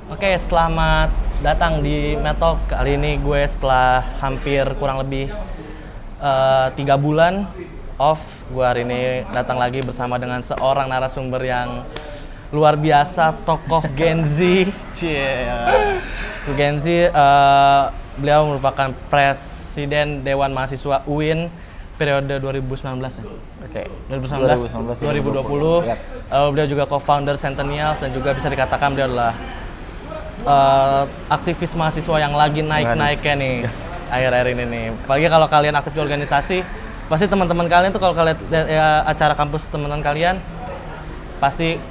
Oke, selamat datang di Metox. Kali ini gue setelah hampir kurang lebih 3 bulan off, gue hari ini datang lagi bersama dengan seorang narasumber yang luar biasa, tokoh Gen Z. Gen Z, beliau merupakan Presiden Dewan Mahasiswa UIN periode 2019 ya? Oke. 2019, 2020. Yep. Beliau juga co-founder Centennials dan juga bisa dikatakan beliau adalah aktivis mahasiswa yang lagi naik-naiknya nih akhir-akhir ini nih. Apalagi kalau kalian aktif di organisasi, pasti teman-teman kalian tuh kalau kalian ya, acara kampus teman-teman kalian pasti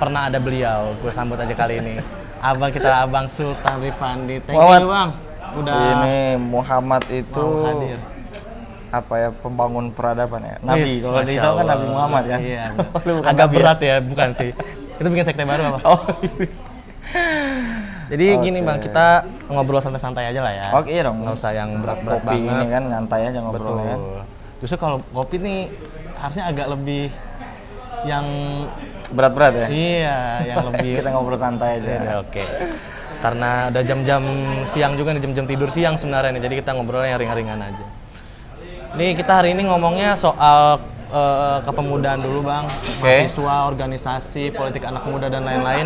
pernah ada beliau. Gue sambut aja kali ini. Abang Sultan Rifandi. Thank you Bang. Udah ini Muhammad itu mau hadir. Apa ya, pembangun peradaban ya? Nabi. Wis, Kalau di Islam kan Nabi Muhammad kan? Iya. Agak Berat ya, bukan sih. Kita bikin sekte baru apa? Oh. Jadi gini Bang, kita ngobrol santai-santai aja lah ya. Oke, iya dong. Nggak usah yang berat-berat Kopi banget. ini kan nyantai aja Betul. ngobrolnya kan. Justru kalau kopi nih harusnya agak lebih yang Berat-berat ya? iya, yang lebih Kita ngobrol santai aja. Iya, oke. Karena udah jam-jam siang juga nih, jam-jam tidur siang sebenarnya nih. Jadi kita ngobrolnya yang ringan-ringan aja. Nih kita hari ini ngomongnya soal kepemudaan dulu Bang, mahasiswa, organisasi, politik anak muda dan lain-lain.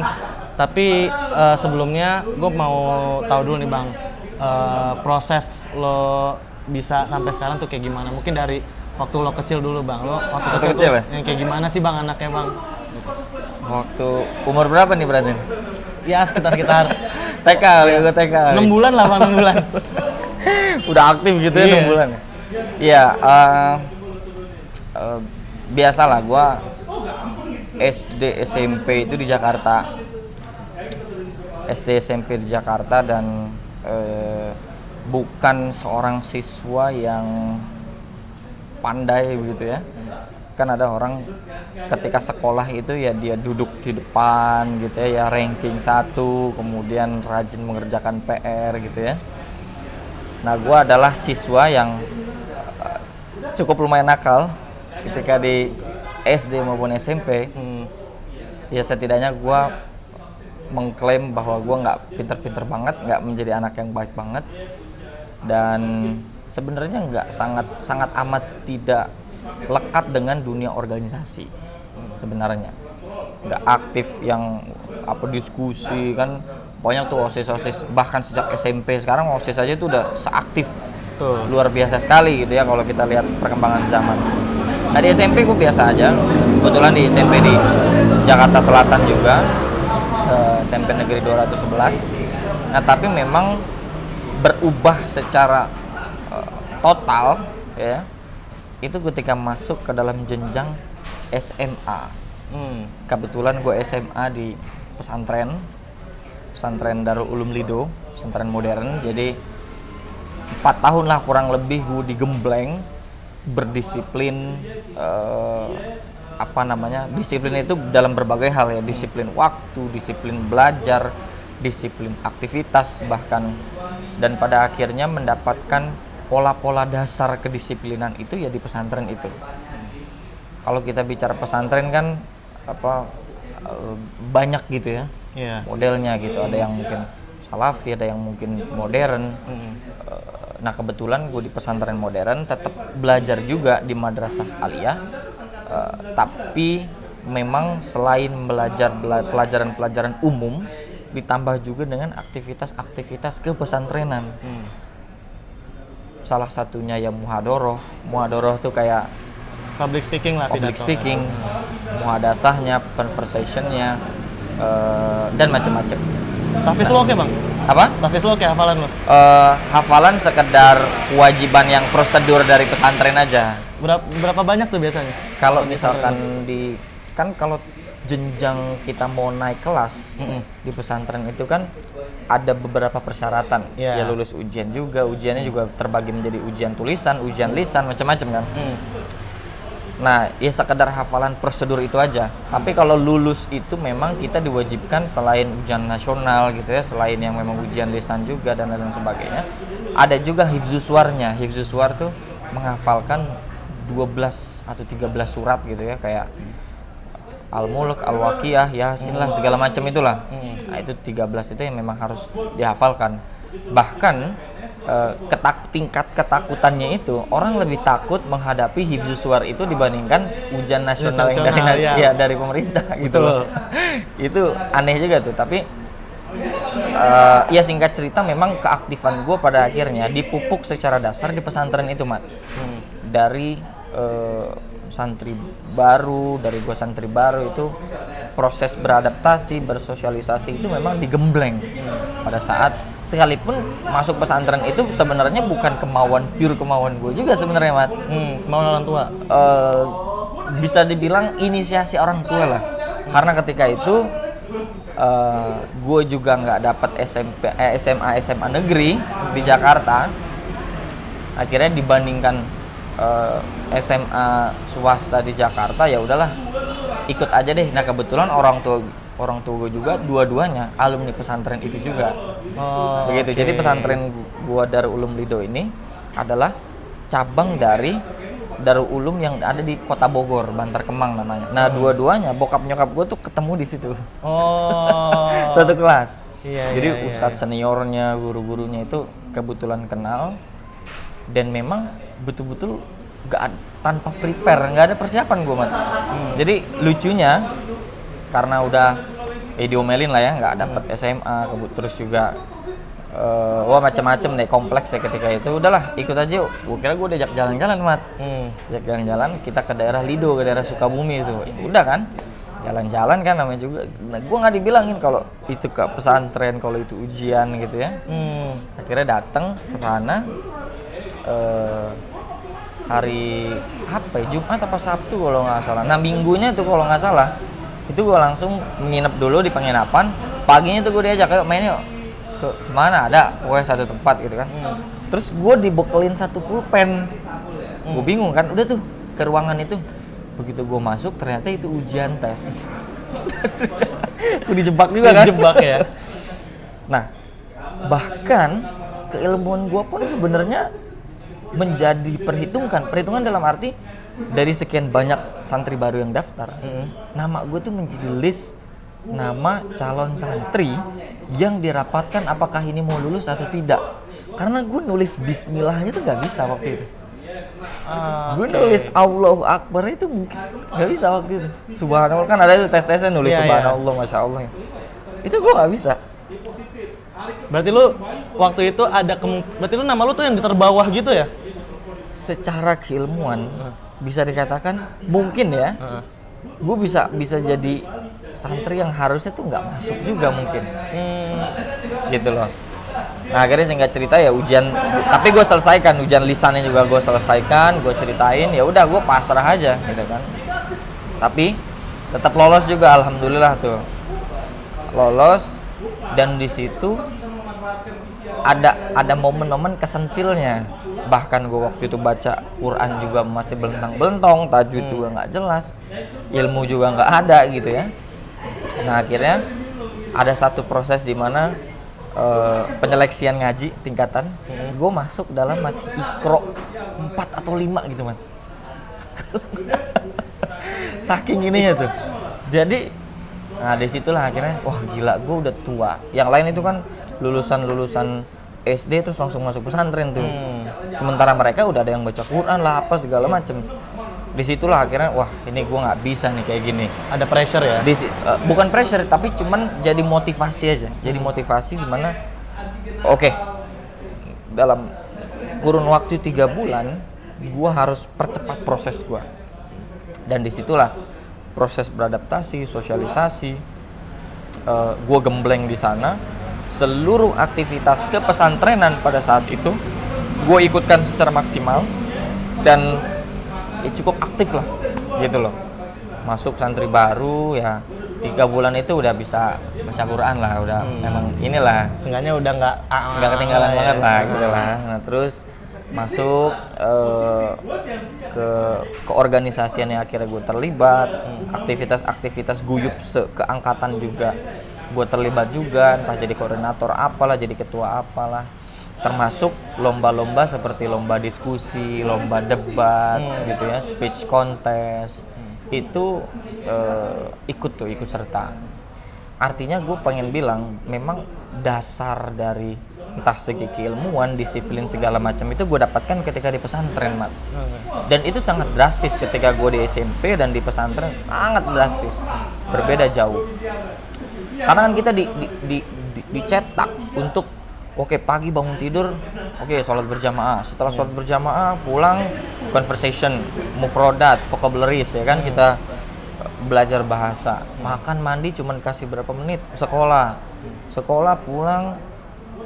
Tapi sebelumnya gue mau tahu dulu nih Bang, proses lo bisa sampai sekarang tuh kayak gimana? Mungkin dari waktu lo kecil dulu Bang, lo waktu kecil kecil tuh ya? yang kayak gimana sih Bang anaknya Bang? Waktu umur berapa nih berarti? Ya sekitar TK, gue TK. 6 bulan lah Bang, 6 bulan. Udah aktif gitu ya, Iya. 6 bulan ya? Iya, biasalah gua SD SMP itu di Jakarta. SD SMP di Jakarta dan bukan seorang siswa yang pandai begitu ya. Kan ada orang ketika sekolah itu ya dia duduk di depan gitu ya ranking 1, kemudian rajin mengerjakan PR gitu ya. Nah, gua adalah siswa yang cukup lumayan nakal ketika di SD maupun SMP. Ya setidaknya gue mengklaim bahwa gue nggak pinter-pinter banget, nggak menjadi anak yang baik banget, dan sebenarnya nggak sangat amat tidak lekat dengan dunia organisasi. Sebenarnya nggak aktif yang apa diskusi kan, banyak tuh osis bahkan sejak SMP. Sekarang osis aja tuh udah seaktif luar biasa sekali gitu ya kalau kita lihat perkembangan zaman. Nah di SMP gue biasa aja, kebetulan di SMP di Jakarta Selatan juga, SMP Negeri 211. Nah tapi memang berubah secara total ya, itu ketika masuk ke dalam jenjang SMA. Kebetulan gue SMA di pesantren Darul Ulum Lido, pesantren modern. Jadi 4 tahun lah kurang lebih gue digembleng berdisiplin, disiplin itu dalam berbagai hal ya, disiplin waktu, disiplin belajar, disiplin aktivitas bahkan, dan pada akhirnya mendapatkan pola-pola dasar kedisiplinan itu ya di pesantren itu. Kalau kita bicara pesantren kan banyak gitu ya, modelnya gitu, ada yang mungkin salafi, ada yang mungkin modern. Nah kebetulan gue di pesantren modern, tetap belajar juga di madrasah aliyah, tapi memang selain belajar pelajaran-pelajaran umum, ditambah juga dengan aktivitas-aktivitas kepesantrenan. Salah satunya ya muhadoroh tuh kayak Public speaking lah, public pidato. speaking, muhadasahnya, conversationnya, dan macam-macam. Tahfiz lo oke Bang? Apa? Tahfiz lo oke, hafalan lo? Hafalan sekedar kewajiban yang prosedur dari pesantren aja. Berapa banyak tuh biasanya? Kalau misalkan kalau jenjang kita mau naik kelas di pesantren itu kan ada beberapa persyaratan. Ya lulus ujian juga, ujiannya juga terbagi menjadi ujian tulisan, ujian lisan, macam-macam kan. Nah, ya sekedar hafalan prosedur itu aja. Tapi kalau lulus itu memang kita diwajibkan selain ujian nasional gitu ya, selain yang memang ujian lisan juga dan lain sebagainya, ada juga hifzus suarnya. Hifzus suar tuh menghafalkan 12 atau 13 surat gitu ya, kayak Al-Mulk, Al-Waqiah, Yasin lah segala macam itulah. Nah, itu 13 itu yang memang harus dihafalkan. Bahkan tingkat ketakutannya itu orang lebih takut menghadapi hifdzus suwar itu dibandingkan ujian nasional yang dari pemerintah gitu loh. Itu aneh juga tuh, tapi ya singkat cerita memang keaktifan gue pada akhirnya dipupuk secara dasar di pesantren itu, Mat. Dari santri baru, dari gue santri baru itu proses beradaptasi, bersosialisasi itu memang digembleng pada saat sekalipun masuk pesantren itu sebenarnya bukan pure kemauan gue juga sebenarnya, Mat. Kemauan orang tua. Bisa dibilang inisiasi orang tua lah. Karena ketika itu gue juga nggak dapat SMA negeri di Jakarta. Akhirnya dibandingkan SMA swasta di Jakarta, ya udahlah ikut aja deh. Nah kebetulan orang tua gue juga dua-duanya alumni pesantren itu juga. Begitu. Okay. Jadi pesantren gue Darul Ulum Lido ini adalah cabang dari Darul Ulum yang ada di Kota Bogor, Bantar Kemang namanya. Nah dua-duanya bokap nyokap gue tuh ketemu di situ. Satu kelas. Jadi ustadz seniornya, guru-gurunya itu kebetulan kenal. Dan memang betul-betul tanpa prepare, nggak ada persiapan gue, Mat. Jadi lucunya karena udah diomelin lah ya, nggak dapet SMA, terus juga macam-macam deh, kompleks ya ketika itu. Udahlah ikut aja yuk. Gue kira gue diajak jalan-jalan, Mat. Diajak jalan-jalan kita ke daerah Lido, ke daerah Sukabumi itu. Udah kan, jalan-jalan kan namanya juga. Nah, gue nggak dibilangin kalau itu ke pesantren, kalau itu ujian gitu ya. Akhirnya datang ke sana. Hari apa ya, Jumat apa Sabtu kalau nggak salah. Nah minggunya tuh kalau nggak salah itu gue langsung nginep dulu di penginapan. Paginya tuh gue diajak, ayo main yuk ke mana, ada pokoknya satu tempat gitu kan. Terus gue dibekelin satu pulpen. Gue bingung kan, udah tuh ke ruangan itu. Begitu gue masuk ternyata itu ujian tes. Gue dijebak juga kan. Dijebak ya. Nah bahkan keilmuan gue pun sebenarnya menjadi perhitungan dalam arti dari sekian banyak santri baru yang daftar, nama gue tuh menjadi list nama calon santri yang dirapatkan apakah ini mau lulus atau tidak. Karena gue nulis bismillahnya tuh nggak bisa waktu itu. Gue nulis Allahu Akbar itu mungkin nggak bisa waktu itu. Subhanallah kan ada itu tes-tesnya nulis Subhanallah, Masya Allah. Itu gue nggak bisa. Berarti lu waktu itu berarti lu nama lu tuh yang di terbawah gitu ya? Secara keilmuan bisa dikatakan mungkin ya. Gue bisa jadi santri yang harusnya tuh nggak masuk juga mungkin. Gitu loh. Nah akhirnya singkat cerita ya ujian, tapi gue selesaikan ujian lisannya juga gue selesaikan, gue ceritain, ya udah gue pasrah aja gitu kan. Tapi tetap lolos juga, alhamdulillah tuh lolos. Dan di situ ada momen-momen kesentilnya. Bahkan gue waktu itu baca Quran juga masih belentang-belentong, tajwid juga nggak jelas, ilmu juga nggak ada gitu ya. Nah akhirnya ada satu proses di mana penyeleksian ngaji tingkatan, gue masuk dalam masih Iqra 4 atau 5 gitu, man. Saking ininya tuh. Jadi nah disitulah akhirnya wah gila, gue udah tua. Yang lain itu kan lulusan SD terus langsung masuk pesantren tuh. Sementara mereka udah ada yang baca Quran lah apa segala macem. Disitulah akhirnya wah ini gue nggak bisa nih kayak gini. Ada pressure ya? Bukan pressure tapi cuman jadi motivasi aja. Jadi motivasi dimana oke, dalam kurun waktu 3 bulan gue harus percepat proses gue. Dan disitulah proses beradaptasi, sosialisasi, gue gembleng di sana. Seluruh aktivitas kepesantrenan pada saat itu gue ikutkan secara maksimal dan ya cukup aktif lah, gitu loh. Masuk santri baru ya 3 bulan itu udah bisa baca Quran lah, udah memang inilah. Seenggaknya udah nggak ketinggalan banget lah, gitu lah. Nah terus masuk ke keorganisasian yang akhirnya gue terlibat, aktivitas guyup keangkatan juga gue terlibat juga, entah jadi koordinator apalah, jadi ketua apalah, termasuk lomba-lomba seperti lomba diskusi, lomba debat gitu ya, speech contest, itu ikut serta. Artinya gue pengen bilang memang dasar dari entah segi keilmuan, disiplin segala macam itu gue dapatkan ketika di pesantren, Mat. Dan itu sangat drastis ketika gue di SMP dan di pesantren, sangat drastis, berbeda jauh. Karena kan kita dicetak untuk oke, pagi bangun tidur, oke, sholat berjamaah. Setelah sholat berjamaah pulang, conversation, mufrodat, vocabularies ya kan, kita belajar bahasa. Makan, mandi cuman kasih berapa menit, sekolah pulang,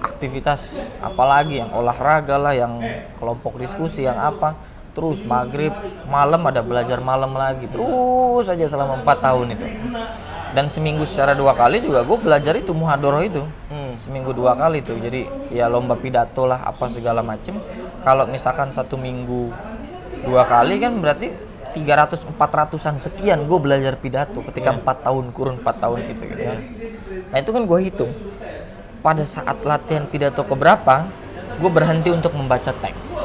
aktivitas apalagi yang olahraga lah, yang kelompok diskusi, yang apa, terus maghrib, malam ada belajar malam lagi, terus aja selama 4 tahun itu. Dan seminggu secara 2 kali juga gue belajar itu muhadharah itu, seminggu 2 kali tuh. Jadi ya lomba pidato lah apa segala macem. Kalau misalkan 1 minggu 2 kali kan berarti 300-400an sekian gue belajar pidato ketika 4 tahun, kurun 4 tahun gitu ya. Nah itu kan gue hitung. Pada saat latihan pidato keberapa, gue berhenti untuk membaca teks.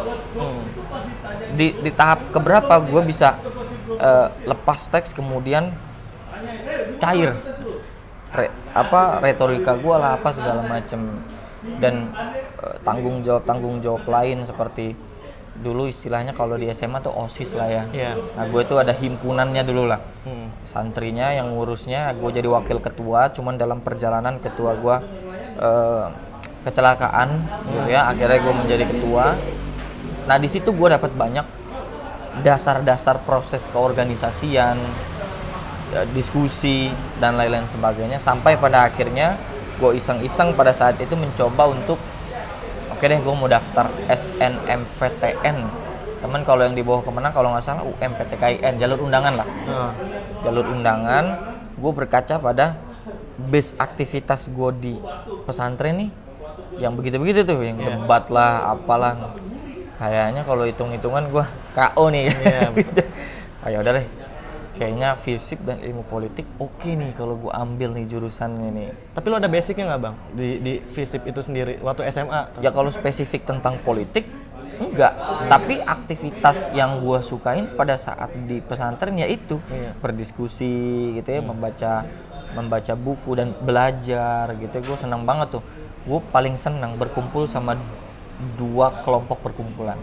Di tahap keberapa gue bisa lepas teks, kemudian cair retorika gue lah apa segala macem. Dan tanggung jawab lain seperti dulu istilahnya kalau di SMA tuh OSIS lah ya. Nah gue tuh ada himpunannya dulu lah. Santrinya yang ngurusnya, gue jadi wakil ketua. Cuman dalam perjalanan ketua gue kecelakaan gitu ya, akhirnya gue menjadi ketua. Nah di situ gue dapat banyak dasar-dasar proses keorganisasian, diskusi dan lain-lain sebagainya, sampai pada akhirnya gue iseng-iseng pada saat itu mencoba untuk oke deh, gue mau daftar SNMPTN. Temen kalau yang di bawah Kemenang kalau nggak salah UMPTKIN, jalur undangan lah. Jalur undangan, gue berkaca pada base aktivitas gue di pesantren nih, yang begitu-begitu tuh, yang debat lah, apalah. Kayaknya kalau hitung-hitungan gue KO nih. Ayo udah deh, kayaknya fisip dan ilmu politik oke nih kalau gue ambil nih jurusannya nih. Tapi lo ada basicnya nggak bang di fisip itu sendiri waktu SMA? Ya kalau spesifik tentang politik enggak, tapi aktivitas yang gue sukain pada saat di pesantren ya itu berdiskusi gitu ya, membaca buku dan belajar gitu. Gue senang banget tuh. Gue paling senang berkumpul sama 2 kelompok perkumpulan.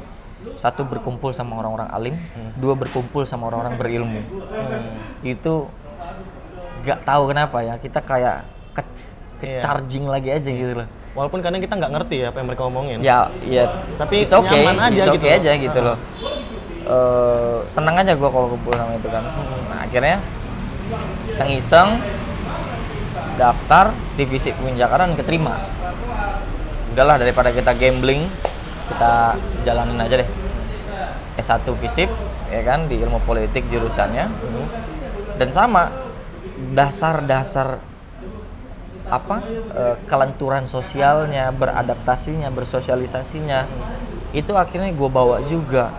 1 berkumpul sama orang-orang alim, 2 berkumpul sama orang-orang berilmu. Itu gak tahu kenapa ya, kita kayak charging lagi aja gitu loh. Walaupun kadang kita nggak ngerti ya apa yang mereka omongin. Ya, tapi nyaman aja gitu. Aja gitu loh. Seneng aja gue kalau kumpul sama itu kan. Nah akhirnya iseng-iseng daftar divisi peminjakaran, keterima. Udahlah, daripada kita gambling, kita jalanin aja deh. S1 fisip ya kan, di ilmu politik jurusannya. Dan sama dasar-dasar kelenturan sosialnya, beradaptasinya, bersosialisasinya, itu akhirnya gue bawa juga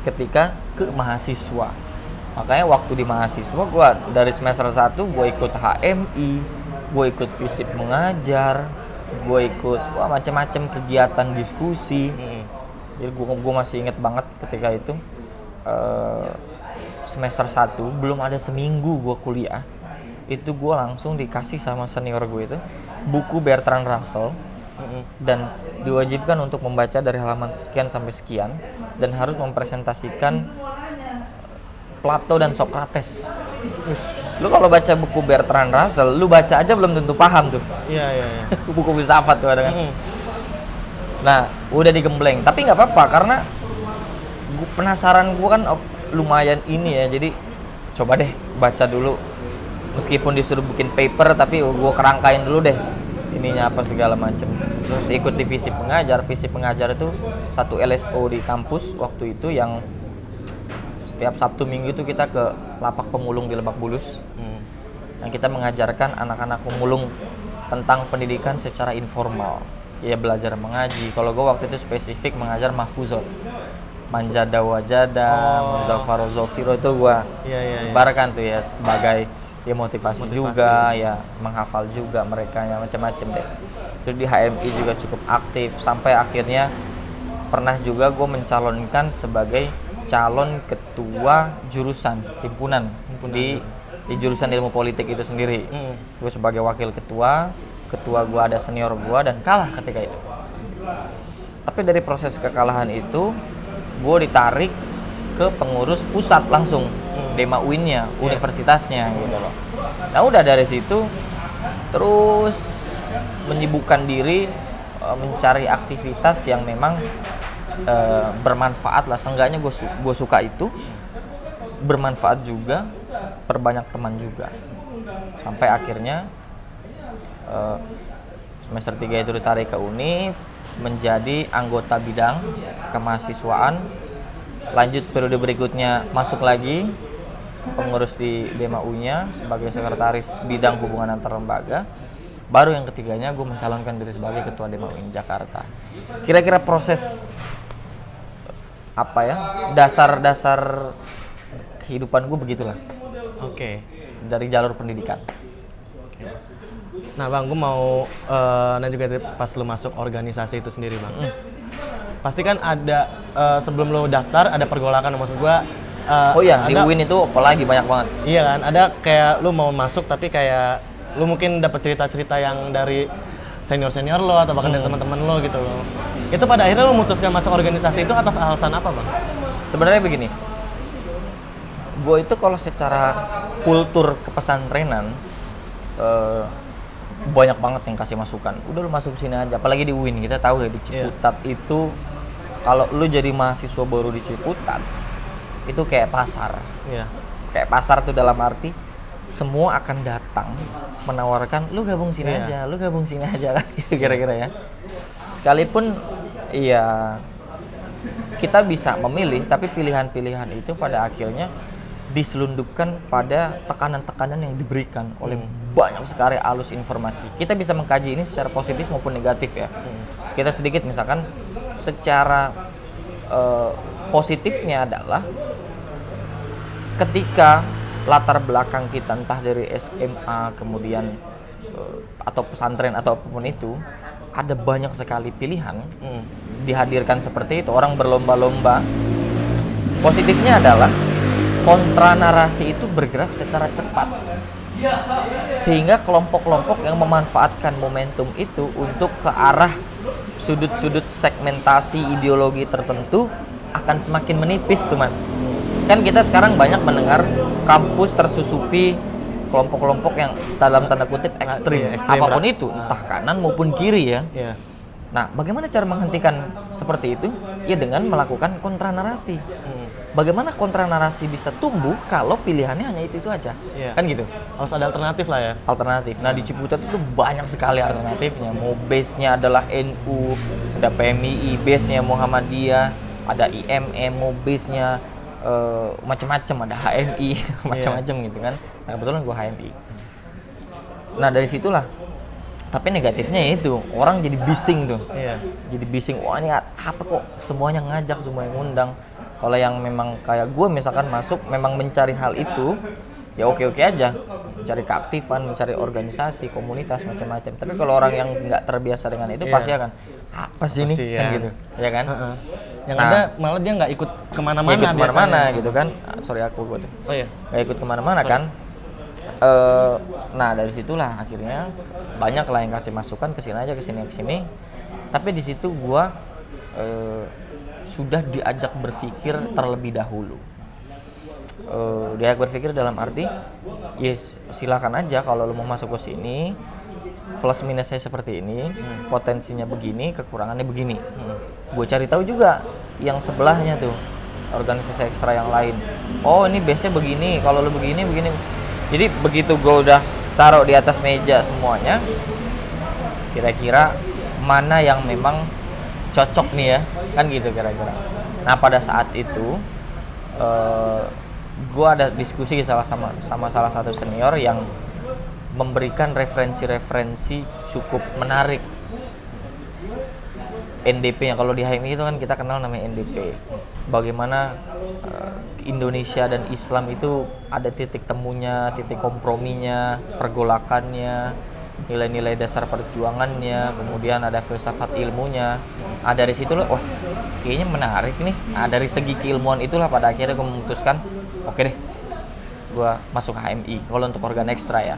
ketika ke mahasiswa. Makanya waktu di mahasiswa gue dari semester 1 gue ikut HMI, gue ikut fisip mengajar, gue ikut macam-macam kegiatan diskusi. Jadi gue masih inget banget ketika itu semester 1 belum ada seminggu gue kuliah, itu gue langsung dikasih sama senior gue itu buku Bertrand Russell, dan diwajibkan untuk membaca dari halaman sekian sampai sekian dan harus mempresentasikan Plato dan Socrates. Lu kalau baca buku Bertrand Russell, lu baca aja belum tentu paham tuh. Iya. Buku filsafat tuh ada kan. Nah, udah digembleng, tapi nggak apa-apa karena penasaran gue kan lumayan ini ya, jadi coba deh baca dulu. Meskipun disuruh bikin paper, tapi gue kerangkain dulu deh ininya apa segala macem. Terus ikut divisi pengajar. Visi pengajar itu 1 LSO di kampus waktu itu, yang setiap Sabtu Minggu itu kita ke lapak pemulung di Lebak Bulus. Yang kita mengajarkan anak-anak pemulung tentang pendidikan secara informal. Ya belajar mengaji. Kalau gue waktu itu spesifik mengajar mahfuzot, manjada wajada, muzafaro zofiro, itu gue sebarkan tuh ya sebagai ya motivasi juga, ya menghafal juga mereka, yang macam-macam deh. Terus di HMI juga cukup aktif sampai akhirnya pernah juga gue mencalonkan sebagai calon ketua jurusan himpunan di jurusan ilmu politik itu sendiri. Gue sebagai wakil ketua gue ada senior gue dan kalah ketika itu. Tapi dari proses kekalahan itu gue ditarik ke pengurus pusat langsung, Dema UIN-nya, universitasnya gitu loh. Nah udah dari situ terus menyibukkan diri mencari aktivitas yang memang bermanfaat lah. Seenggaknya gue suka itu, bermanfaat juga, perbanyak teman juga. Sampai akhirnya semester 3 itu ditarik ke UNIF, menjadi anggota bidang kemahasiswaan. Lanjut periode berikutnya masuk lagi pengurus di Dema UI-nya sebagai sekretaris bidang hubungan antar lembaga. Baru yang ketiganya gue mencalonkan diri sebagai ketua Dema UI Jakarta. Kira-kira proses apa ya, dasar-dasar kehidupan gue begitulah. Oke. Dari jalur pendidikan. Nah bang, gue mau nanya juga pas lu masuk organisasi itu sendiri bang. Pasti kan ada sebelum lu daftar ada pergolakan, maksud gue. Oh iya, di UIN itu apalagi banyak banget. Iya kan, ada kayak lu mau masuk tapi kayak lu mungkin dapat cerita-cerita yang dari senior-senior lo atau bahkan dari teman-teman lo gitu loh. Itu pada akhirnya lu memutuskan masuk organisasi itu atas alasan apa bang? Sebenarnya begini, gue itu kalau secara kultur kepesantrenan banyak banget yang kasih masukan. Udah lu masuk sini aja, apalagi di UIN kita tahu ya di Ciputat itu kalau lu jadi mahasiswa baru di Ciputat itu kayak pasar. Kayak pasar tuh dalam arti semua akan datang menawarkan lu gabung sini aja, lu gabung sini aja kan kira-kira ya. Sekalipun iya kita bisa memilih, tapi pilihan-pilihan itu pada akhirnya diselundupkan pada tekanan-tekanan yang diberikan oleh banyak sekali alus informasi. Kita bisa mengkaji ini secara positif maupun negatif ya. Kita sedikit misalkan secara positifnya adalah ketika latar belakang kita entah dari SMA kemudian atau pesantren atau apapun itu ada banyak sekali pilihan dihadirkan seperti itu, orang berlomba-lomba. Positifnya adalah kontra narasi itu bergerak secara cepat sehingga kelompok-kelompok yang memanfaatkan momentum itu untuk ke arah sudut-sudut segmentasi ideologi tertentu akan semakin menipis teman. Kan kita sekarang banyak mendengar kampus tersusupi kelompok-kelompok yang dalam tanda kutip ekstrim, apapun itu, entah kanan maupun kiri ya. Nah, bagaimana cara menghentikan seperti itu? Ya dengan melakukan kontra narasi. Bagaimana kontra narasi bisa tumbuh kalau pilihannya hanya itu aja? Kan gitu. Harus ada alternatif lah ya. Alternatif. Nah, di Ciputat itu banyak sekali alternatifnya. Mau base-nya adalah NU, ada PMII, base-nya Muhammadiyah, ada IMM, mau base-nya macam-macam, ada HMI, macam-macam gitu kan. Nah, kebetulan gue HMI. Nah, dari situlah. Tapi negatifnya itu, orang jadi bising tuh. Jadi bising, wah ini apa kok semuanya ngajak, semua yang ngundang. Kalau yang memang kayak gue misalkan masuk memang mencari hal itu, ya oke-oke aja. Mencari keaktifan, mencari organisasi, komunitas, macam-macam. Tapi kalau orang yang nggak terbiasa dengan itu pasti akan, apa sih ini? Kan gitu, ya kan? Yang ada malah dia nggak ikut kemana-mana. Ikut kemana-mana gitu kan. Sorry aku gue tuh. Nggak ikut kemana-mana kan. Nah dari situlah akhirnya banyak lah yang kasih masukan kesini aja, kesini. Tapi di situ gue sudah diajak berpikir terlebih dahulu. Diajak berpikir dalam arti, yes silakan aja kalau lo mau masuk ke sini, plus minusnya seperti ini, potensinya begini, kekurangannya begini. Gue cari tahu juga yang sebelahnya tuh, organisasi ekstra yang lain. Oh ini base-nya begini, kalau lo begini. Jadi begitu gue udah taruh di atas meja semuanya, kira-kira mana yang memang cocok nih ya, kan gitu kira-kira. Nah pada saat itu gue ada diskusi sama salah satu senior yang memberikan referensi cukup menarik. NDP-nya kalau di HMI itu kan kita kenal namanya NDP. Bagaimana Indonesia dan Islam itu ada titik temunya, titik komprominya, pergolakannya, nilai-nilai dasar perjuangannya, kemudian ada filsafat ilmunya. Dari situ loh, wah kayaknya menarik nih. Dari segi keilmuan itulah pada akhirnya gue memutuskan, oke deh, gue masuk HMI kalau untuk organ ekstra ya.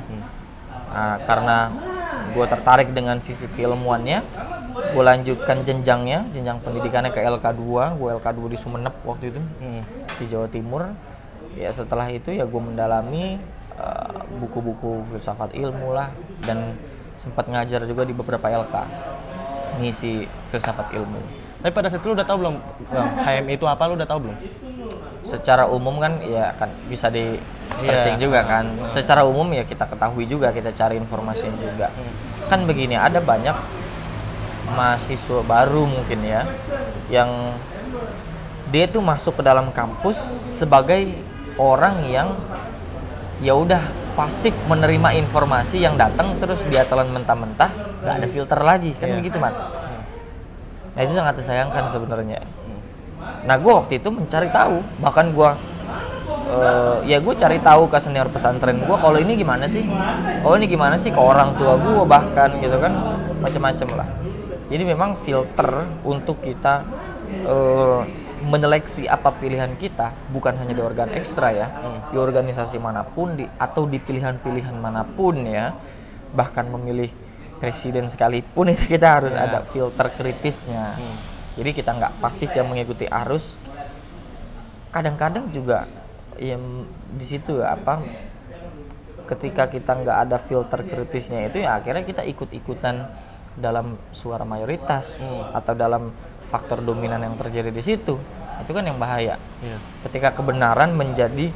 Karena gue tertarik dengan sisi keilmuannya, gue lanjutkan jenjang pendidikannya ke LK2. Gue LK2 di Sumeneb waktu itu, di Jawa Timur. Ya setelah itu ya gue mendalami buku-buku filsafat ilmu lah, dan sempat ngajar juga di beberapa LK ngisi filsafat ilmu. Tapi pada saat itu lu udah tahu belum HMI itu apa, lu udah tahu belum? Secara umum kan ya kan bisa di searching juga kan. Secara umum ya kita ketahui juga, kita cari informasinya juga. Kan begini, ada banyak mahasiswa baru mungkin ya yang dia tuh masuk ke dalam kampus sebagai orang yang ya udah pasif menerima informasi yang datang, terus dia telan mentah-mentah, nggak ada filter lagi kan begitu, Mat. Nah itu sangat disayangkan sebenarnya. Nah gue waktu itu mencari tahu, bahkan gue gue cari tahu ke senior pesantren gue, kalau ini gimana sih, ke orang tua gue bahkan gitu kan, macam-macam lah. Jadi memang filter untuk kita menyeleksi apa pilihan kita bukan hanya di organ ekstra ya, di organisasi manapun atau di pilihan-pilihan manapun ya, bahkan memilih presiden sekalipun itu kita harus ada filter kritisnya. Jadi kita nggak pasif yang mengikuti arus. Kadang-kadang juga ya di situ ketika kita nggak ada filter kritisnya itu ya akhirnya kita ikut-ikutan dalam suara mayoritas atau dalam faktor dominan yang terjadi di situ. Itu kan yang bahaya. Ketika kebenaran menjadi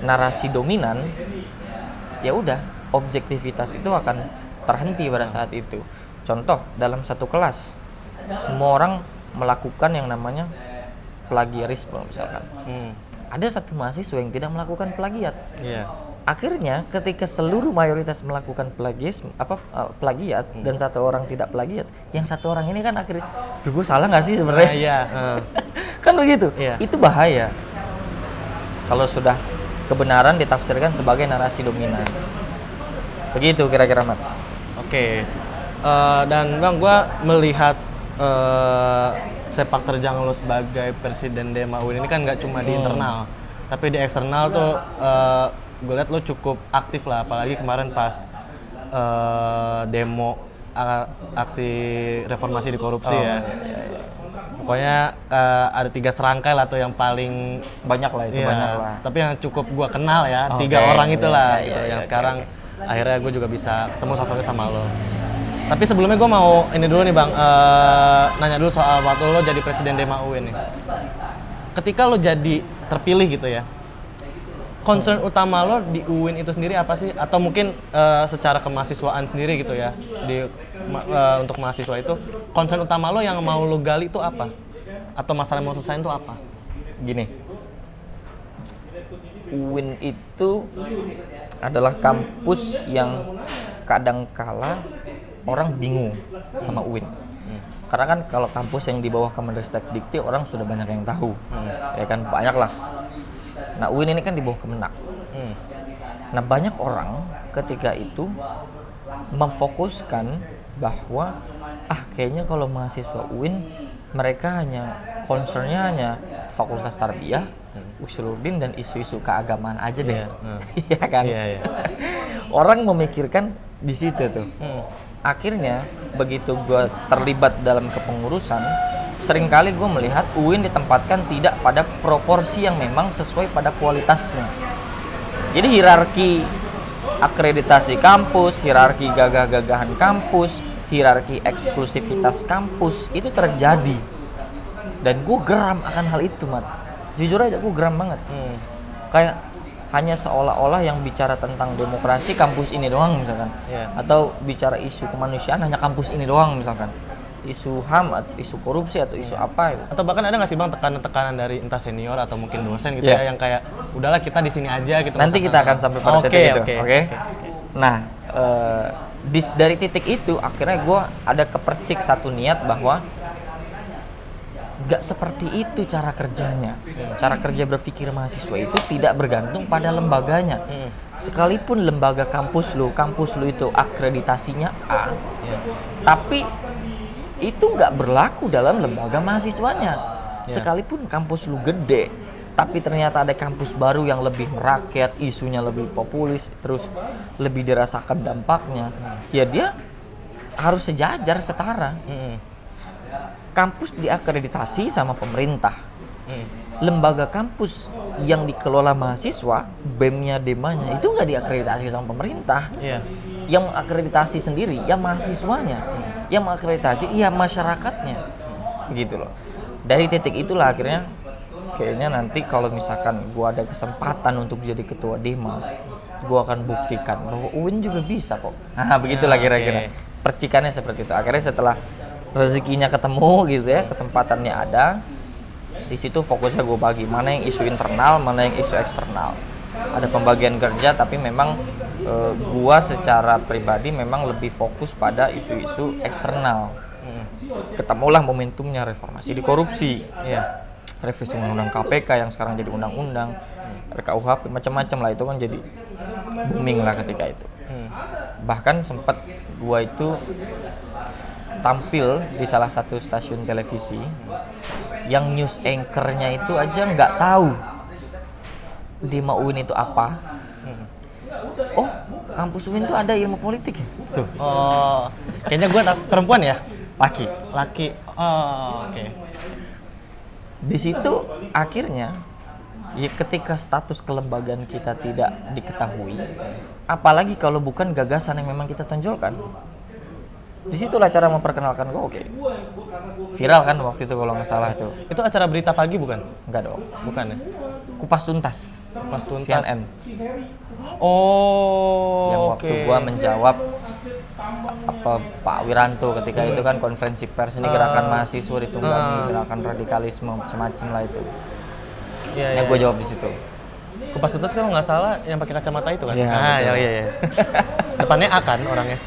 narasi dominan, ya udah objektivitas itu akan terhenti pada saat itu. Contoh, dalam satu kelas semua orang melakukan yang namanya plagiarisme misalkan. Ada satu mahasiswa yang tidak melakukan plagiat. Akhirnya ketika seluruh mayoritas melakukan plagiat dan satu orang tidak plagiat, yang satu orang ini kan akhirnya, gue salah nggak sih sebenarnya? Kan begitu. Itu bahaya. Kalau sudah kebenaran ditafsirkan sebagai narasi dominan. Begitu kira-kira, Mat. Oke. Dan Bang, gue melihat sepak terjang lo sebagai presiden DEMA UIN ini kan nggak cuma di internal, tapi di eksternal tuh gue lihat lo cukup aktif lah, apalagi kemarin pas demo aksi reformasi di korupsi ya. Pokoknya ada 3 serangkai lah tuh yang paling banyak lah itu, banyak lah. Tapi yang cukup gue kenal ya, 3 orang itulah gitu, yang sekarang akhirnya gue juga bisa ketemu satu-satu sama lo. Tapi sebelumnya gue mau ini dulu nih Bang, nanya dulu soal waktu lo jadi presiden DEMA UIN nih. Ketika lo jadi terpilih gitu ya, concern utama lo di UIN itu sendiri apa sih? Atau mungkin secara kemahasiswaan sendiri gitu ya, untuk mahasiswa itu, concern utama lo yang mau lo gali itu apa? Atau masalah yang mau selesaiin itu apa? Gini, UIN itu adalah kampus yang kadangkala orang bingung sama UIN. Karena kan kalau kampus yang di bawah Kemendikbud Dikti orang sudah banyak yang tahu, ya kan, banyak lah. Nah UIN ini kan di bawah Kemenak. Nah banyak orang ketika itu memfokuskan bahwa kayaknya kalau mahasiswa UIN mereka hanya concernnya hanya fakultas tarbiyah, usuluddin dan isu-isu keagamaan aja deh. Iya kan? Orang memikirkan di situ tuh. Akhirnya begitu gue terlibat dalam kepengurusan, seringkali gue melihat UIN ditempatkan tidak pada proporsi yang memang sesuai pada kualitasnya. Jadi hierarki akreditasi kampus, hierarki gagah-gagahan kampus, hierarki eksklusivitas kampus itu terjadi. Dan gue geram akan hal itu, Mat. Jujur aja gue geram banget. Kayak hanya seolah-olah yang bicara tentang demokrasi kampus ini doang misalkan, atau bicara isu kemanusiaan hanya kampus ini doang misalkan, isu HAM atau isu korupsi atau isu apa gitu. Atau bahkan ada nggak sih Bang tekanan-tekanan dari entah senior atau mungkin dosen gitu ya, yang kayak udahlah kita di sini aja gitu. Nanti kita akan sampai pada titik itu. Oke. Nah dari titik itu akhirnya gue ada kepercik satu niat bahwa nggak seperti itu cara kerjanya. Cara kerja berpikir mahasiswa itu tidak bergantung pada lembaganya. Sekalipun lembaga kampus lu itu akreditasinya A, tapi itu nggak berlaku dalam lembaga mahasiswanya. Sekalipun kampus lu gede, tapi ternyata ada kampus baru yang lebih merakyat, isunya lebih populis, terus lebih dirasakan dampaknya, ya dia harus sejajar, setara. Kampus diakreditasi sama pemerintah. Lembaga kampus yang dikelola mahasiswa, BEM-nya, DEMA-nya itu nggak diakreditasi sama pemerintah. Yang mengakreditasi sendiri ya mahasiswanya, yang mengakreditasi ya masyarakatnya, begitu loh. Dari titik itulah akhirnya kayaknya nanti kalau misalkan gua ada kesempatan untuk jadi ketua DEMA, gua akan buktikan bahwa UIN juga bisa kok. Nah, begitulah kira-kira. Percikannya seperti itu. Akhirnya setelah rezekinya ketemu gitu ya, kesempatannya ada, di situ fokusnya gue bagi mana yang isu internal, mana yang isu eksternal. Ada pembagian kerja, tapi memang gue secara pribadi memang lebih fokus pada isu-isu eksternal. Ketemulah momentumnya reformasi di korupsi, revisi undang-undang KPK yang sekarang jadi undang-undang, RKUHP, macam-macam lah, itu kan jadi booming lah ketika itu. Bahkan sempat gue itu tampil di salah satu stasiun televisi yang news anchor-nya itu aja nggak tahu DEMA UIN itu apa. Oh, kampus UIN itu ada ilmu politik ya? Tuh. Oh, kayaknya gue perempuan ya? Laki. Oh, oke. Di situ akhirnya ya ketika status kelembagaan kita tidak diketahui, apalagi kalau bukan gagasan yang memang kita tonjolkan. Disitulah cara memperkenalkan gue. Oke. Viral kan waktu itu kalau nggak salah itu. Itu acara berita pagi bukan? Enggak dong. Bukan ya? Kupas tuntas. CNN. Oh. Yang waktu gue menjawab apa Pak Wiranto ketika itu kan konferensi pers, ini gerakan mahasiswa ditunggangi gerakan radikalisme semacam lah itu. Yang gue jawab di situ. Kupas tuntas kalau nggak salah yang pakai kacamata itu kan? Iya. Depannya A kan orangnya?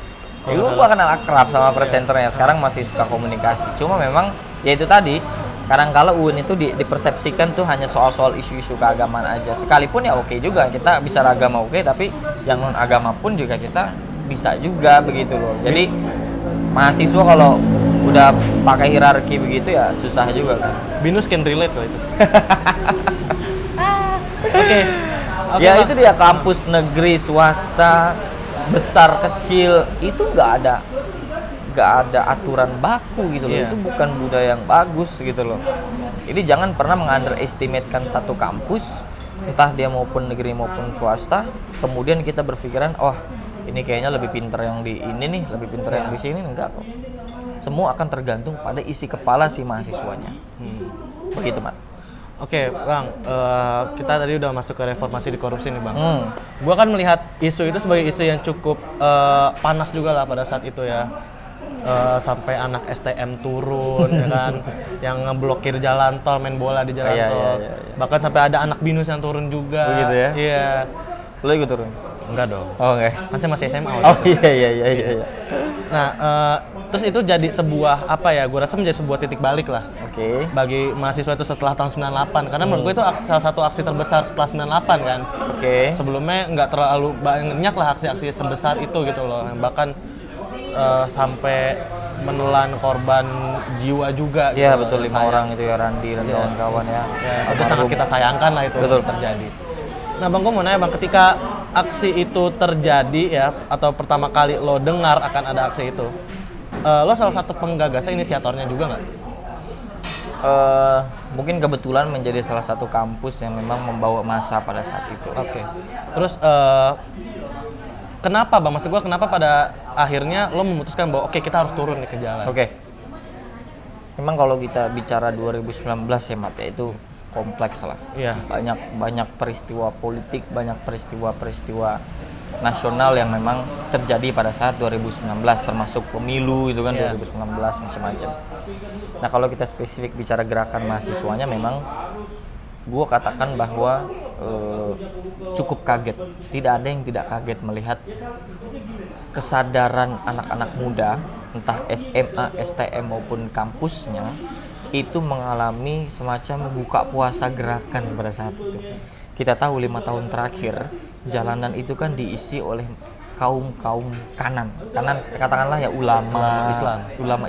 Dulu gua kenal akrab sama presenternya, sekarang masih suka komunikasi. Cuma memang ya itu tadi, kadang-kala UIN itu dipersepsikan tuh hanya soal-soal isu-isu keagamaan aja. Sekalipun ya oke juga, kita bicara agama oke, tapi yang non agama pun juga kita bisa juga begitu loh. Jadi mahasiswa kalau udah pakai hierarki begitu ya susah juga kan. Binus can relate loh itu. Oke. Ya itu dia, kampus negeri, swasta, besar kecil itu nggak ada aturan baku gitu loh. Itu bukan budaya yang bagus gitu loh. Jadi jangan pernah meng-underestimatekan satu kampus, entah dia maupun negeri maupun swasta, kemudian kita berpikiran oh ini kayaknya lebih pinter yang di ini nih, lebih pinter yang di sini. Enggak kok. Semua akan tergantung pada isi kepala si mahasiswanya. Begitu, Mat. Oke, Bang, kita tadi udah masuk ke reformasi di korupsi nih, Bang. Gua kan melihat isu itu sebagai isu yang cukup panas juga lah pada saat itu ya. Sampai anak STM turun ya kan, yang ngeblokir jalan tol, main bola di jalan tol. Bahkan sampai ada anak BINUS yang turun juga. Begitu ya? Iya. Lo ikut turun? Enggak dong. Oh, enggak. Kan saya masih SMA. Oh iya. Nah, terus itu jadi sebuah apa ya? Gue rasa menjadi sebuah titik balik lah. Oke. Bagi mahasiswa itu setelah tahun 98. Karena menurut gue itu salah satu aksi terbesar setelah 98 kan. Oke. Sebelumnya nggak terlalu banyak lah aksi-aksi sebesar itu gitu loh. Bahkan sampai menelan korban jiwa juga. Iya gitu, betul, 5 orang itu ya, Randi dan kawan-kawan ya. Itu sangat kita sayangkan lah itu terjadi. Nah, Bang, gue mau nanya, Bang, ketika aksi itu terjadi ya, atau pertama kali lo dengar akan ada aksi itu, lo salah satu penggagasnya, inisiatornya juga nggak? Mungkin kebetulan menjadi salah satu kampus yang memang membawa massa pada saat itu. Oke. Terus kenapa, Bang? Maksud gue kenapa pada akhirnya lo memutuskan bahwa oke, kita harus turun nih ke jalan? Oke. Memang kalau kita bicara 2019 ya, Mat, ya itu kompleks lah. Iya. Banyak peristiwa politik, banyak peristiwa nasional yang memang terjadi pada saat 2019, termasuk pemilu itu kan 2019 macam-macam. Nah, kalau kita spesifik bicara gerakan mahasiswanya, memang gue katakan bahwa cukup kaget. Tidak ada yang tidak kaget melihat kesadaran anak-anak muda, entah SMA, STM maupun kampusnya, itu mengalami semacam buka puasa gerakan pada saat itu. Kita tahu 5 tahun terakhir jalanan itu kan diisi oleh kaum kanan katakanlah ya ulama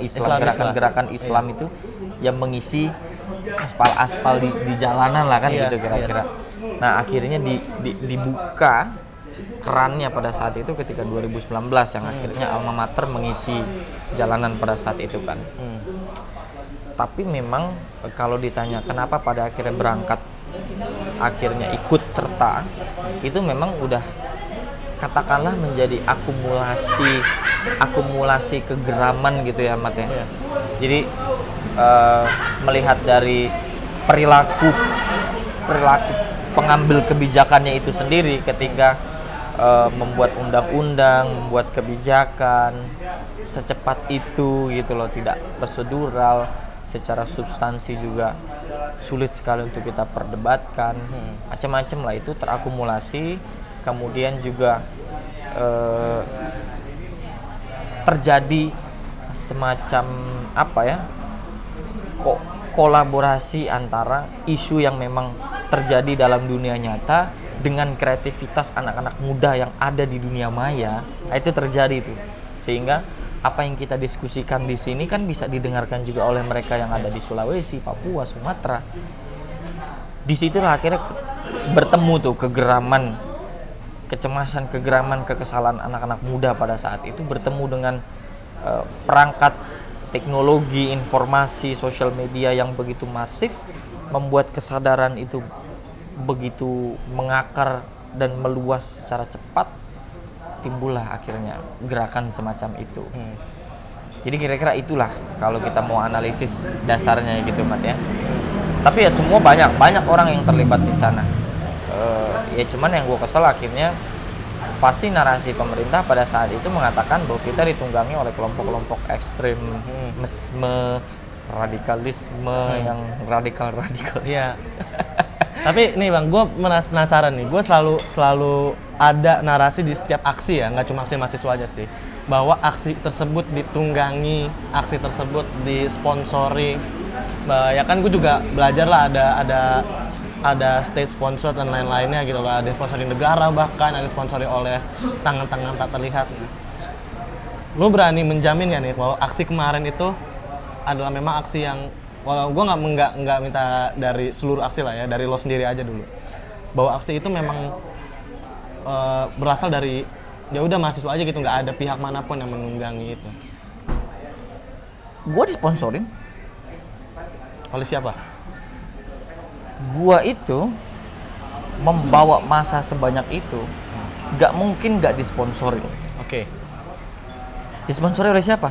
Islam, gerakan Islam itu yang mengisi aspal di jalanan lah kan gitu kira-kira. Nah akhirnya dibuka kerannya pada saat itu ketika 2019 yang akhirnya Alma Mater mengisi jalanan pada saat itu kan. Tapi memang kalau ditanya kenapa pada akhirnya berangkat, akhirnya ikut serta, itu memang udah katakanlah menjadi akumulasi kegeraman gitu ya Mat ya. Jadi melihat dari perilaku pengambil kebijakannya itu sendiri ketika membuat undang-undang, membuat kebijakan secepat itu gitu loh, tidak prosedural, secara substansi juga sulit sekali untuk kita perdebatkan. Macam-macam lah itu terakumulasi, kemudian juga terjadi semacam apa ya, kolaborasi antara isu yang memang terjadi dalam dunia nyata dengan kreativitas anak-anak muda yang ada di dunia maya. Itu terjadi itu, sehingga apa yang kita diskusikan di sini kan bisa didengarkan juga oleh mereka yang ada di Sulawesi, Papua, Sumatera. Disitulah akhirnya bertemu tuh kegeraman, kecemasan, kekesalan anak-anak muda pada saat itu bertemu dengan perangkat teknologi, informasi, sosial media yang begitu masif, membuat kesadaran itu begitu mengakar dan meluas secara cepat. Timbullah akhirnya gerakan semacam itu. Jadi kira-kira itulah kalau kita mau analisis dasarnya gitu Mat ya. Tapi ya semua banyak orang yang terlibat di sana. Ya cuman yang gue kesel akhirnya pasti narasi pemerintah pada saat itu mengatakan bahwa kita ditunggangi oleh kelompok-kelompok ekstrim, radikalisme yang radikal. Iya. Tapi nih Bang, gue penasaran nih. Gue selalu ada narasi di setiap aksi ya, nggak cuma aksi mahasiswa aja sih, bahwa aksi tersebut ditunggangi, aksi tersebut disponsori. Ya kan gue juga belajar lah, ada state sponsor dan lain-lainnya gitu lah, ada sponsori negara, bahkan ada sponsori oleh tangan-tangan tak terlihat. Lo berani menjamin ya nih bahwa aksi kemarin itu adalah memang aksi yang, walau gue nggak minta dari seluruh aksi lah ya, dari lo sendiri aja dulu, bahwa aksi itu memang berasal dari ya udah mahasiswa aja gitu, nggak ada pihak manapun yang menunggangi itu. Gue disponsorin. Oleh siapa? Gua itu membawa masa sebanyak itu, nggak mungkin nggak disponsori. Oke. Disponsori oleh siapa?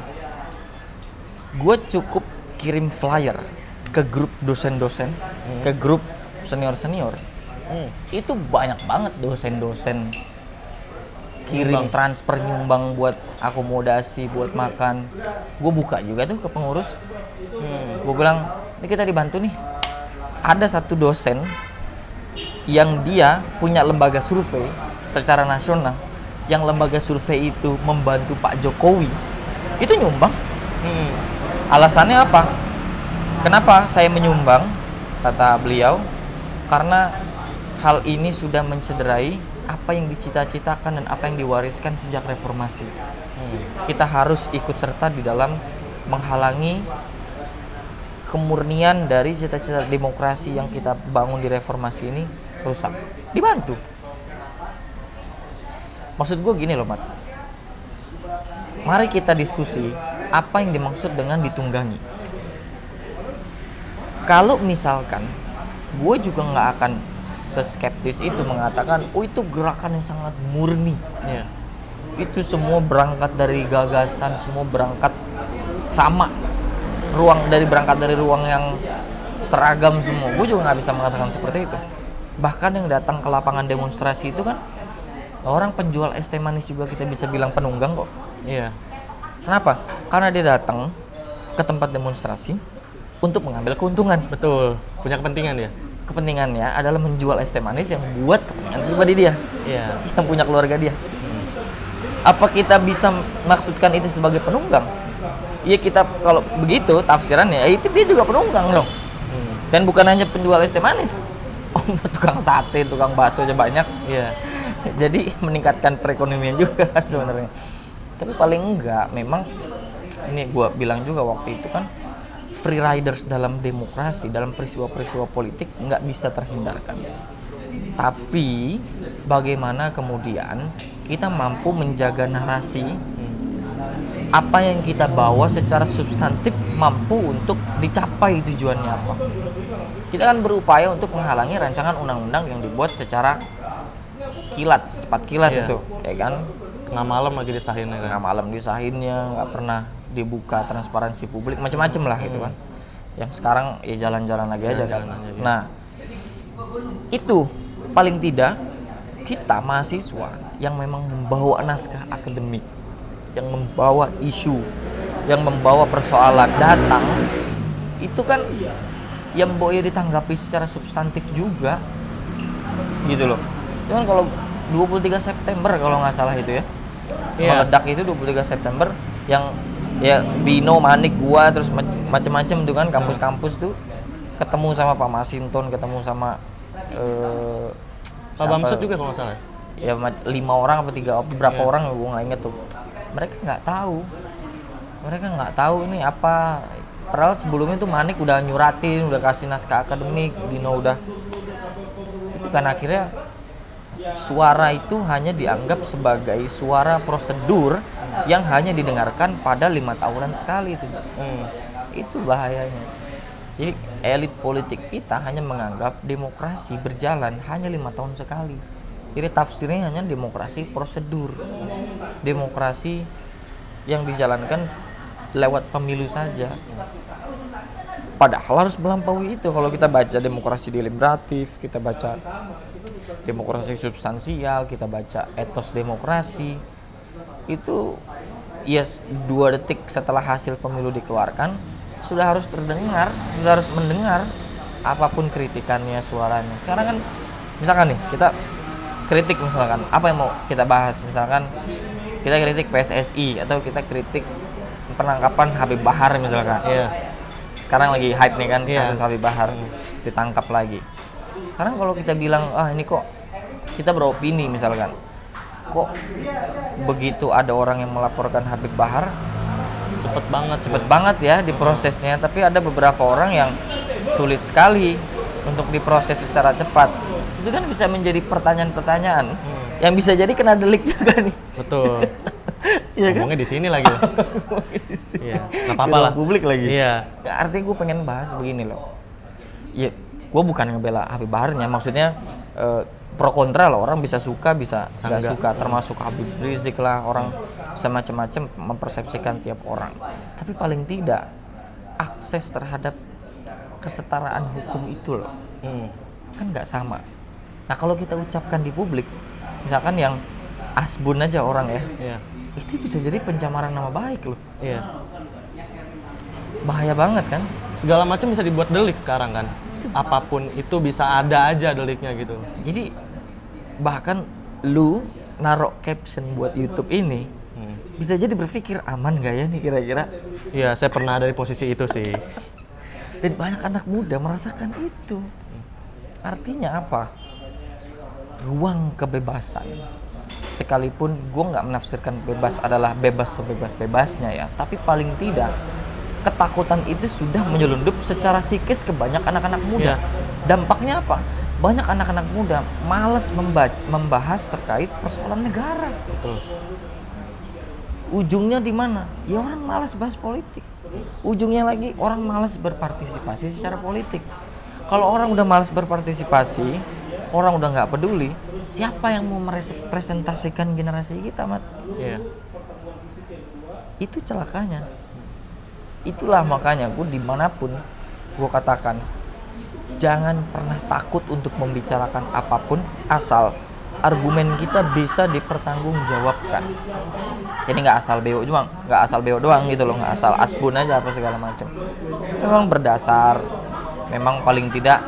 Gue cukup kirim flyer ke grup dosen-dosen, ke grup senior-senior. Itu banyak banget dosen-dosen kirim transfer, nyumbang buat akomodasi, buat makan. Gue buka juga tuh ke pengurus. Gue bilang, ini kita dibantu nih. Ada satu dosen yang dia punya lembaga survei secara nasional, yang lembaga survei itu membantu Pak Jokowi, itu nyumbang. Alasannya apa? Kenapa saya menyumbang? Kata beliau, karena hal ini sudah mencederai apa yang dicita-citakan dan apa yang diwariskan sejak reformasi. Kita harus ikut serta di dalam menghalangi kemurnian dari cita-cita demokrasi yang kita bangun di reformasi ini rusak. Dibantu. Maksud gue gini loh Mat, mari kita diskusi apa yang dimaksud dengan ditunggangi. Kalau misalkan gue juga nggak akan seskeptis itu mengatakan, oh itu gerakan yang sangat murni. Itu semua berangkat dari gagasan, semua berangkat sama, berangkat dari ruang yang seragam semua. Gue juga nggak bisa mengatakan seperti itu. Bahkan yang datang ke lapangan demonstrasi itu kan orang penjual es teh manis juga kita bisa bilang penunggang kok. Iya. Kenapa? Karena dia datang ke tempat demonstrasi untuk mengambil keuntungan. Betul. Punya kepentingan dia. Kepentingannya adalah menjual es teh manis yang buat kepentingan pribadi dia. Iya. Yang punya keluarga dia. Apa kita bisa maksudkan itu sebagai penunggang? Iya kita kalau begitu tafsirannya, itu dia juga penunggang dong. Dan bukan hanya penjual es teh manis, tukang sate, tukang bakso aja banyak. Iya. Jadi meningkatkan perekonomian juga kan sebenarnya. Tapi paling enggak, memang ini gua bilang juga waktu itu kan, free riders dalam demokrasi, dalam peristiwa-peristiwa politik nggak bisa terhindarkan. Tapi bagaimana kemudian kita mampu menjaga narasi, apa yang kita bawa secara substantif mampu untuk dicapai tujuannya apa. Kita kan berupaya untuk menghalangi rancangan undang-undang yang dibuat secara kilat, secepat kilat itu, ya kan? Tengah malam lagi disahinnya kan. Tengah malam disahinnya, nggak pernah dibuka transparansi publik, macam-macam lah gitu kan. Yang sekarang ya jalan-jalan lagi aja kan. Nah, itu paling tidak kita mahasiswa yang memang membawa naskah akademik, yang membawa isu, yang membawa persoalan datang, itu kan yang boleh ditanggapi secara substantif juga gitu loh. Cuman kalau 23 September kalau nggak salah itu ya, meledak itu 23 September yang ya Bino, Manik, gua terus macem-macem tuh kan, kampus-kampus tuh ketemu sama Pak Masinton, ketemu sama Pak Bamsud juga kalau nggak salah. Ya 5 orang apa 3 berapa orang gue nggak inget tuh. Mereka nggak tahu ini apa. Padahal sebelumnya tuh Manik udah nyuratin, udah kasih naskah akademik, Dino udah. Itu kan akhirnya suara itu hanya dianggap sebagai suara prosedur yang hanya didengarkan pada 5 tahunan sekali itu. Itu bahayanya. Jadi elit politik kita hanya menganggap demokrasi berjalan hanya 5 tahun sekali. Jadi tafsirnya hanya demokrasi prosedur, demokrasi yang dijalankan lewat pemilu saja. Padahal harus melampaui itu. Kalau kita baca demokrasi deliberatif, kita baca demokrasi substansial, kita baca etos demokrasi, itu yes 2 detik setelah hasil pemilu dikeluarkan sudah harus terdengar, sudah harus mendengar apapun kritikannya, suaranya. Sekarang kan misalkan nih kita kritik, misalkan apa yang mau kita bahas, misalkan kita kritik PSSI atau kita kritik penangkapan Habib Bahar misalkan. Sekarang lagi hype nih kan kasus Habib Bahar, ditangkap lagi. Sekarang kalau kita bilang ini kok kita beropini misalkan, kok begitu ada orang yang melaporkan Habib Bahar cepet banget ya diprosesnya, tapi ada beberapa orang yang sulit sekali untuk diproses secara cepat. Itu kan bisa menjadi pertanyaan-pertanyaan yang bisa jadi kena delik juga nih. Betul. Iya kan? Ngomongnya di sini lagi loh. Iya, nggak apa-apa lah. Publik lagi. Iya. Artinya gue pengen bahas begini loh. Iya, gue bukan ngebela Habib Baharnya, maksudnya pro kontra loh, orang bisa suka bisa nggak suka, termasuk Habib Rizik lah, orang bisa macam-macam mempersepsikan tiap orang. Tapi paling tidak akses terhadap kesetaraan hukum itu loh, kan nggak sama. Nah kalau kita ucapkan di publik, misalkan yang asbun aja orang ya, itu bisa jadi pencemaran nama baik loh. Bahaya banget kan? Segala macam bisa dibuat delik sekarang kan. Apapun itu bisa ada aja deliknya gitu. Jadi bahkan lu naruh caption buat YouTube ini bisa jadi berpikir aman gak ya nih kira-kira. Iya, saya pernah ada di posisi itu sih. Dan banyak anak muda merasakan itu. Artinya apa? Ruang kebebasan. Sekalipun gue nggak menafsirkan bebas adalah bebas sebebas-bebasnya ya, tapi paling tidak ketakutan itu sudah menyelundup secara psikis ke banyak anak-anak muda. Dampaknya apa? Banyak anak-anak muda malas membahas terkait persoalan negara. Betul. Ujungnya di mana? Ya orang malas bahas politik. Ujungnya lagi orang malas berpartisipasi secara politik. Kalau orang udah malas berpartisipasi, orang udah nggak peduli, siapa yang mau merepresentasikan generasi kita, Mat? Itu celakanya. Itulah makanya gue dimanapun gue katakan jangan pernah takut untuk membicarakan apapun asal argumen kita bisa dipertanggungjawabkan. Jadi nggak asal beo doang gitu loh, nggak asal asbun aja apa segala macam. Memang berdasar, memang paling tidak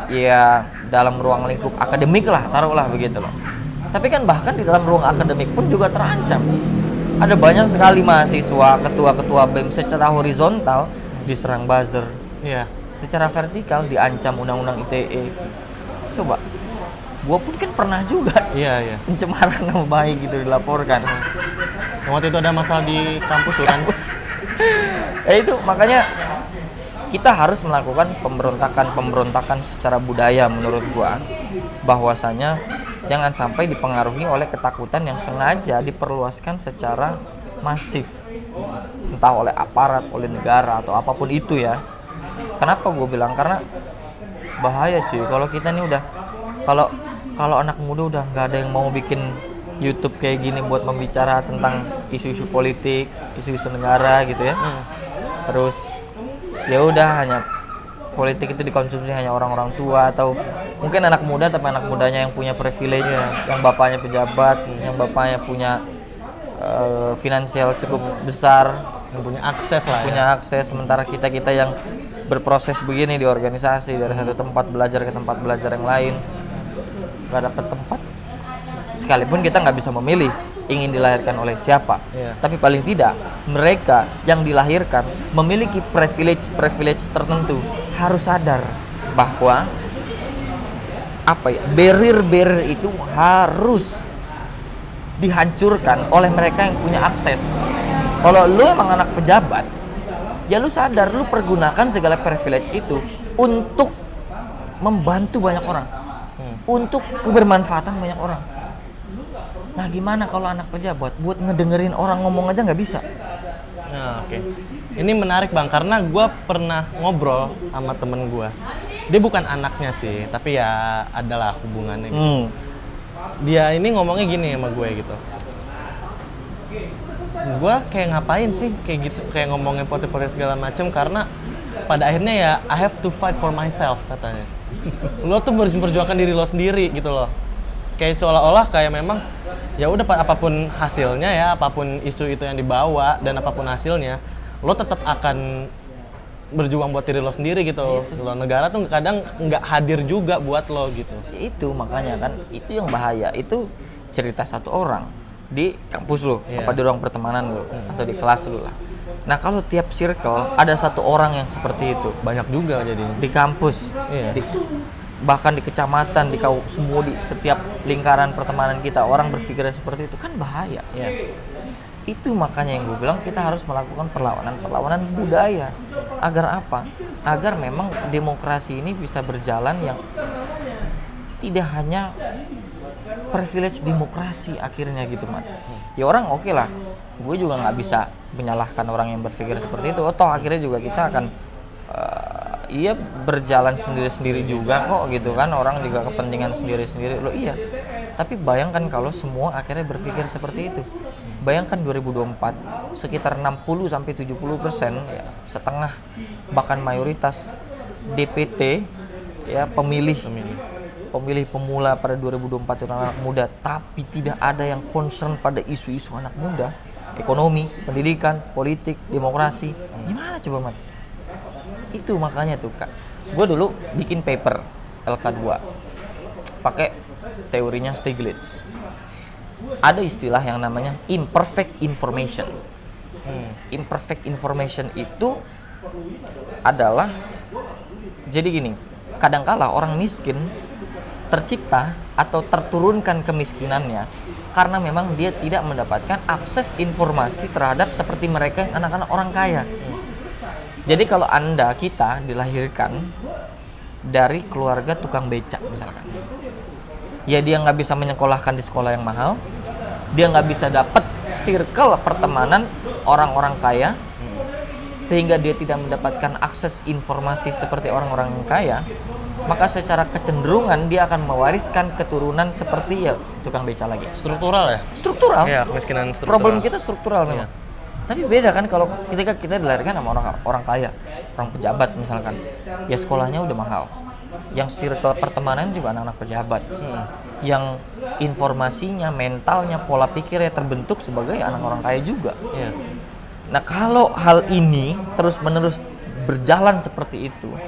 ya dalam ruang lingkup akademik lah, taruhlah begitu loh. Tapi kan bahkan di dalam ruang akademik pun juga terancam. Ada banyak sekali mahasiswa, ketua-ketua BEM secara horizontal diserang buzzer, Iya. secara vertikal diancam undang-undang ITE. Coba, gua pun kan pernah juga Iya. pencemaran nama baik gitu dilaporkan. Yang waktu itu ada masalah di kampus tuh kan. Itu makanya kita harus melakukan pemberontakan secara budaya menurut gua, bahwasanya jangan sampai dipengaruhi oleh ketakutan yang sengaja diperluaskan secara masif, entah oleh aparat, oleh negara atau apapun itu ya. Kenapa gue bilang? Karena bahaya cuy kalau kita nih udah, kalau anak muda udah nggak ada yang mau bikin YouTube kayak gini buat membicara tentang isu-isu politik, isu-isu negara gitu ya. Terus ya udah, hanya politik itu dikonsumsi hanya orang-orang tua atau mungkin anak muda, tapi anak mudanya yang punya privilege, yang bapaknya pejabat, yang bapaknya punya finansial cukup besar, Yang punya akses lah punya ya. akses. Sementara kita yang berproses begini di organisasi, dari satu tempat belajar ke tempat belajar yang lain, nggak dapat tempat. Sekalipun kita nggak bisa memilih ingin dilahirkan oleh siapa, tapi paling tidak mereka yang dilahirkan memiliki privilege tertentu harus sadar bahwa barrier itu harus dihancurkan oleh mereka yang punya akses. Kalau lu emang anak pejabat, ya lu sadar lu pergunakan segala privilege itu untuk membantu banyak orang, untuk kebermanfaatan banyak orang. Nah gimana kalau anak pejabat buat ngedengerin orang ngomong aja nggak bisa? Nah, oke. Ini menarik bang, karena gue pernah ngobrol sama temen gue. Dia bukan anaknya sih, tapi ya adalah hubungannya gitu. Dia ini ngomongnya gini sama gue gitu. Gue kayak ngapain sih kayak gitu, kayak ngomongin politik-politik segala macem, karena pada akhirnya ya I have to fight for myself katanya. Lo tuh memperjuangkan diri lo sendiri gitu loh. Kayak seolah-olah kayak memang ya udah apapun hasilnya ya, apapun isu itu yang dibawa dan apapun hasilnya, lo tetap akan berjuang buat diri lo sendiri gitu. Lo negara tuh kadang nggak hadir juga buat lo gitu. Itu makanya kan, itu yang bahaya. Itu cerita satu orang di kampus lo, apa di ruang pertemanan lo, atau di kelas lo lah. Nah kalau tiap circle ada satu orang yang seperti itu, Banyak juga jadi di kampus, bahkan di kecamatan, di semua, di setiap lingkaran pertemanan kita orang berpikir seperti itu, kan bahaya. Itu makanya yang gue bilang kita harus melakukan perlawanan budaya. Agar apa? Agar memang demokrasi ini bisa berjalan yang tidak hanya privilege demokrasi akhirnya gitu, Mat. Ya orang oke lah, gue juga nggak bisa menyalahkan orang yang berpikir seperti itu. Toh akhirnya juga kita akan berjalan sendiri-sendiri juga kok gitu kan, orang juga kepentingan sendiri-sendiri loh. Iya, tapi bayangkan kalau semua akhirnya berpikir seperti itu. Bayangkan 2024 sekitar 60-70%, ya setengah bahkan mayoritas DPT ya pemilih pemula pada 2024 itu anak muda, tapi tidak ada yang concern pada isu-isu anak muda, ekonomi, pendidikan, politik, demokrasi. Gimana coba, Mat? Itu makanya tuh Kak, gue dulu bikin paper LK2 pakai teorinya Stiglitz. Ada istilah yang namanya imperfect information. Imperfect information itu adalah, jadi gini, kadangkala orang miskin tercipta atau terturunkan kemiskinannya karena memang dia tidak mendapatkan akses informasi terhadap seperti mereka yang anak-anak orang kaya. Jadi kalau kita dilahirkan dari keluarga tukang becak misalkan, ya dia nggak bisa menyekolahkan di sekolah yang mahal, dia nggak bisa dapat circle pertemanan orang-orang kaya, sehingga dia tidak mendapatkan akses informasi seperti orang-orang yang kaya, maka secara kecenderungan dia akan mewariskan keturunan seperti ya tukang becak lagi. Struktural ya? Struktural. Iya, kemiskinan struktural. Problem kita struktural memang. Tapi beda kan kalau ketika kita dilahirkan sama orang kaya, orang pejabat misalkan, ya sekolahnya udah mahal. Yang circle pertemanan juga anak-anak pejabat. Yang informasinya, mentalnya, pola pikirnya terbentuk sebagai anak orang kaya juga. Nah kalau hal ini terus-menerus berjalan seperti itu,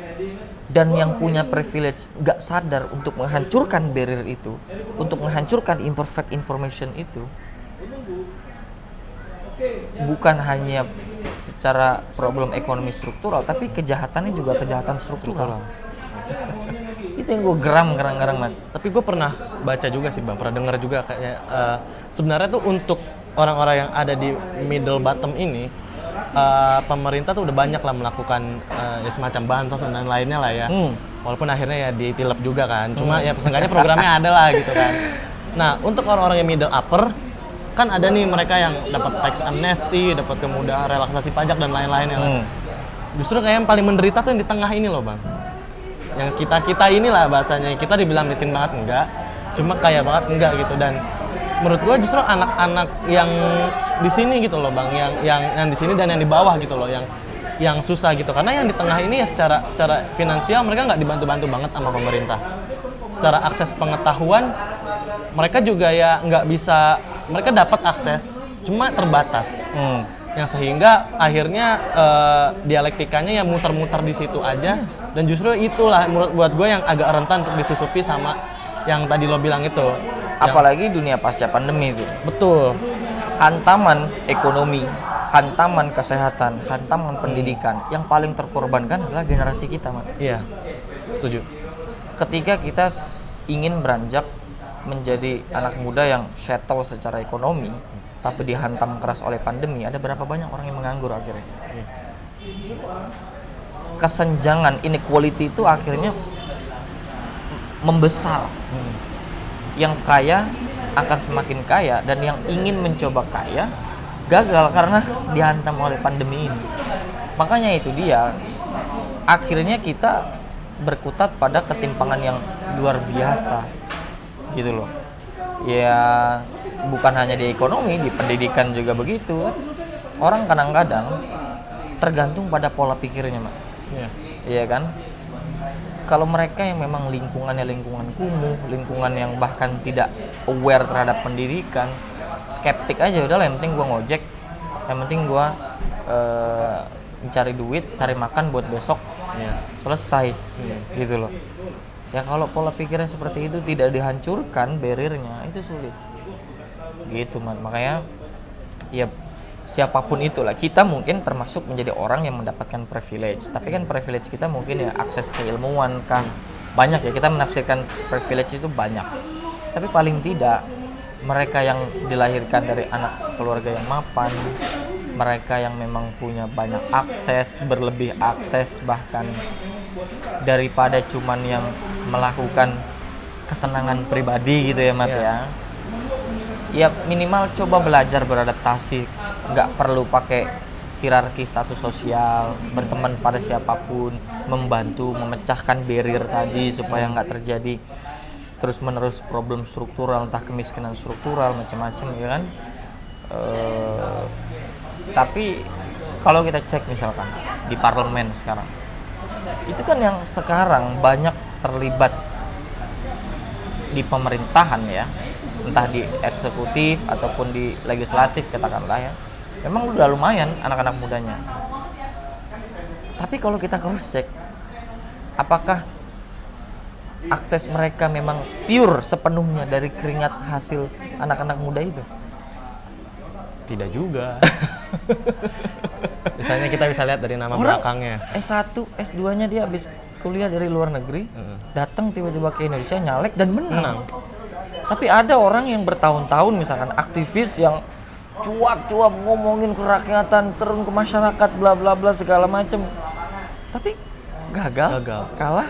dan yang punya privilege nggak sadar untuk menghancurkan barrier itu, untuk menghancurkan imperfect information itu, bukan hanya secara problem ekonomi struktural, tapi kejahatannya juga kejahatan struktural. Itu yang gue geram Mat. Tapi gue pernah baca juga sih Bang, pernah dengar juga kayaknya sebenarnya tuh untuk orang-orang yang ada di middle bottom ini, pemerintah tuh udah banyak lah melakukan ya semacam bansos dan lainnya lah ya. Walaupun akhirnya ya ditilep juga kan. Cuma ya seenggaknya programnya ada lah gitu kan. Nah, untuk orang-orang yang middle upper kan ada nih mereka yang dapat tax amnesty, dapat kemudahan relaksasi pajak dan lain-lainnya lah. Justru kayak yang paling menderita tuh yang di tengah ini loh Bang. Yang kita inilah bahasanya, kita dibilang miskin banget enggak, cuma kaya banget enggak gitu. Dan menurut gua justru anak-anak yang di sini gitu loh Bang, yang di sini dan yang di bawah gitu loh, yang susah gitu. Karena yang di tengah ini ya secara finansial mereka nggak dibantu-bantu banget sama pemerintah. Secara akses pengetahuan mereka juga ya nggak bisa, mereka dapat akses cuma terbatas. Yang sehingga akhirnya dialektikanya ya muter-muter di situ aja, dan justru itulah buat gue yang agak rentan untuk disusupi sama yang tadi lo bilang itu. Apalagi dunia pasca pandemi itu. Betul. Hantaman ekonomi, hantaman kesehatan, hantaman pendidikan, yang paling terkorbankan adalah generasi kita, Mat. Iya, setuju. Ketika kita ingin beranjak menjadi anak muda yang settle secara ekonomi, tapi dihantam keras oleh pandemi, ada berapa banyak orang yang menganggur akhirnya. Kesenjangan inequality itu akhirnya membesar. Yang kaya akan semakin kaya, dan yang ingin mencoba kaya gagal karena dihantam oleh pandemi ini. Makanya itu dia, akhirnya kita berkutat pada ketimpangan yang luar biasa gitu loh. Ya bukan hanya di ekonomi, di pendidikan juga begitu. Orang kadang-kadang tergantung pada pola pikirnya, Mak. Iya kan? Kalau mereka yang memang lingkungannya lingkungan kumuh, lingkungan yang bahkan tidak aware terhadap pendidikan, skeptik aja, udah lah, yang penting gua ngojek, yang penting gua mencari duit, cari makan buat besok, selesai, gitu loh. Ya kalau pola pikirnya seperti itu tidak dihancurkan barriernya, itu sulit. Gitu, Mat. Makanya ya siapapun itulah, kita mungkin termasuk menjadi orang yang mendapatkan privilege, tapi kan privilege kita mungkin ya akses keilmuan kan banyak ya, kita menafsirkan privilege itu banyak, tapi paling tidak mereka yang dilahirkan dari anak keluarga yang mapan, mereka yang memang punya banyak akses, berlebih akses bahkan daripada cuman yang melakukan kesenangan pribadi gitu ya, Mat. Ya minimal coba belajar beradaptasi, nggak perlu pakai hierarki status sosial, berteman pada siapapun, membantu memecahkan barrier tadi supaya nggak terjadi terus menerus problem struktural, entah kemiskinan struktural macam-macam ya kan. Tapi kalau kita cek misalkan di parlemen sekarang, itu kan yang sekarang banyak terlibat di pemerintahan ya, entah di eksekutif ataupun di legislatif katakanlah ya, memang udah lumayan anak-anak mudanya. Tapi kalau kita cross check, apakah akses mereka memang pure sepenuhnya dari keringat hasil anak-anak muda itu? Tidak juga. Misalnya kita bisa lihat dari nama orang belakangnya. S1, S2-nya dia habis kuliah dari luar negeri, datang tiba-tiba ke Indonesia nyalek dan menang. Tapi ada orang yang bertahun-tahun misalkan aktivis yang cuap-cuap ngomongin kerakyatan, turun ke masyarakat, bla bla bla segala macem, tapi gagal. Kalah.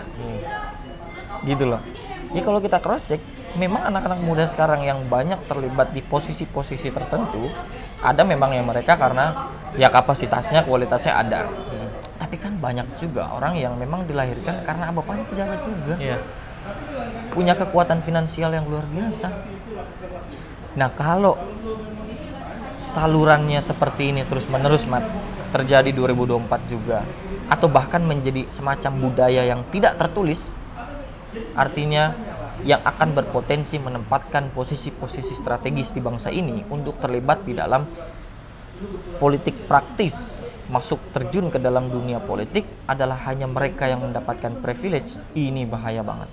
Gitu loh. Ya kalau kita cross check, memang anak-anak muda sekarang yang banyak terlibat di posisi-posisi tertentu, ada memang yang mereka karena ya kapasitasnya, kualitasnya ada. Tapi kan banyak juga orang yang memang dilahirkan karena bapaknya pejabat juga. Punya kekuatan finansial yang luar biasa. Nah kalau salurannya seperti ini terus-menerus, Mat, terjadi 2024 juga, atau bahkan menjadi semacam budaya yang tidak tertulis, artinya yang akan berpotensi menempatkan posisi-posisi strategis di bangsa ini untuk terlibat di dalam politik praktis, masuk terjun ke dalam dunia politik adalah hanya mereka yang mendapatkan privilege. Ini bahaya banget.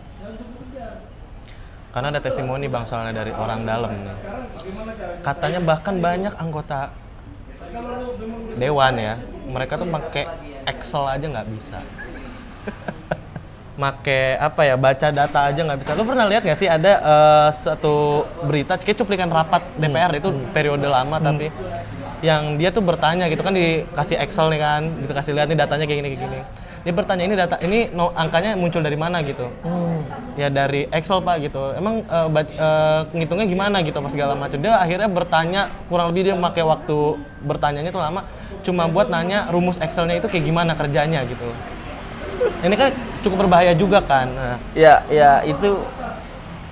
Karena ada testimoni Bang soalnya dari orang dalam nih. Katanya bahkan banyak anggota dewan ya, mereka tuh pakai Excel aja nggak bisa. Make apa ya, baca data aja nggak bisa. Lu pernah lihat nggak sih ada satu berita kayak cuplikan rapat DPR itu periode lama tapi yang dia tuh bertanya gitu kan, dikasih Excel nih kan, dikasih lihat nih datanya kayak gini. Dia bertanya ini data ini angkanya muncul dari mana gitu. Ya dari Excel Pak gitu. Emang ngitungnya gimana gitu pas segala macam. Dia akhirnya bertanya, kurang lebih dia pakai waktu bertanyanya tuh lama cuma buat nanya rumus Excelnya itu kayak gimana kerjanya gitu. Ini kan cukup berbahaya juga kan. Nah. Ya itu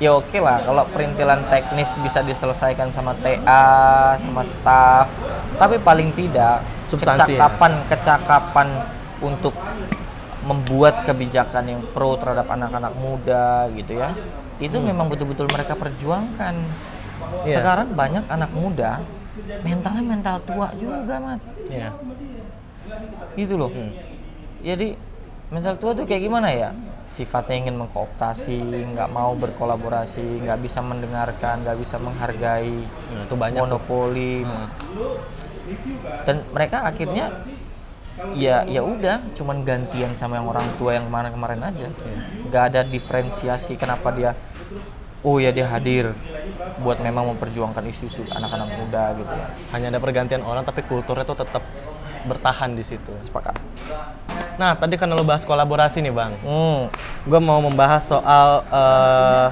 ya oke lah kalau perintilan teknis bisa diselesaikan sama TA, sama staff. Tapi paling tidak Substansi kecakapan untuk membuat kebijakan yang pro terhadap anak-anak muda gitu ya. Itu memang betul-betul mereka perjuangkan. Iya. Sekarang banyak anak muda mentalnya mental tua juga, Mat. Iya. Gitu loh. Jadi mental tua tuh kayak gimana ya? Sifatnya ingin mengkooptasi, nggak mau berkolaborasi, nggak bisa mendengarkan, nggak bisa menghargai, Nah, itu banyak monopoli. Dan mereka akhirnya ya udah, cuman gantian sama yang orang tua yang kemarin aja. Nggak ada diferensiasi kenapa dia, oh ya dia hadir buat memang memperjuangkan isu-isu anak-anak muda gitu. Hanya ada pergantian orang tapi kulturnya tuh tetap bertahan di situ. Sepakat. Nah, tadi kan lo bahas kolaborasi nih, Bang. Gue mau membahas soal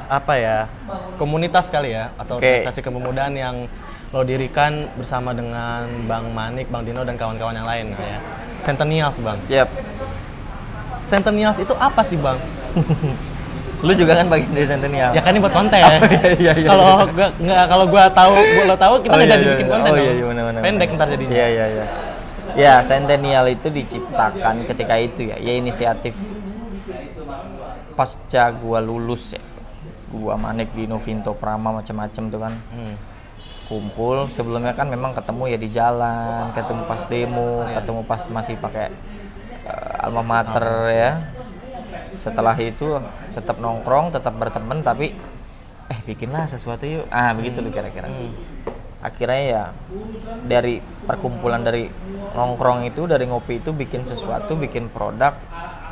apa ya, komunitas kali ya, atau organisasi kepemudaan yang lo dirikan bersama dengan Bang Manik, Bang Dino, dan kawan-kawan yang lain ya. Centennials, Bang. Yap. Centennials itu apa sih, Bang? Lu juga kan bagian dari Centennial. Ya kan ini buat konten. Iya. Kalau gue tahu, lo tahu kita nggak jadi bikin konten. Benar. Pendek ntar jadinya. Iya. Ya, Centennial itu diciptakan ketika itu ya inisiatif pasca gua lulus ya. Gua Manik, Dino, Vinto, Prama macam-macam tuh kan. Kumpul, sebelumnya kan memang ketemu ya di jalan, ketemu pas demo, ketemu pas masih pakai alma mater ya. Setelah itu tetap nongkrong, tetap berteman tapi bikinlah sesuatu yuk. Begitu tuh kira-kira. Akhirnya ya dari perkumpulan dari nongkrong itu, dari ngopi itu bikin sesuatu, bikin produk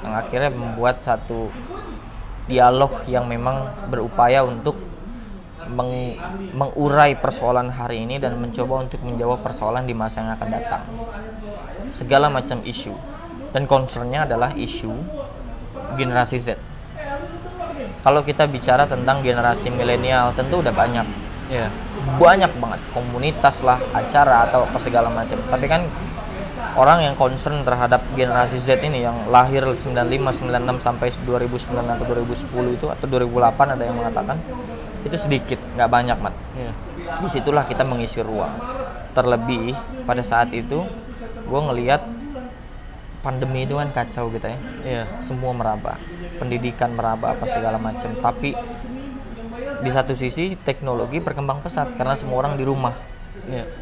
yang akhirnya membuat satu dialog yang memang berupaya untuk mengurai persoalan hari ini dan mencoba untuk menjawab persoalan di masa yang akan datang. Segala macam isu, dan concernnya adalah isu generasi Z. Kalau kita bicara tentang generasi milenial tentu udah banyak. Banyak banget komunitas lah, acara atau apa segala macam. Tapi kan orang yang concern terhadap generasi Z ini yang lahir 95, 96 sampai 2009 atau 2010 itu atau 2008 ada yang mengatakan itu sedikit, nggak banyak, Mat. Disitulah kita mengisi ruang. Terlebih pada saat itu gue ngelihat pandemi itu kan kacau gitu ya. Semua meraba, pendidikan meraba apa segala macam. Tapi di satu sisi teknologi berkembang pesat karena semua orang di rumah.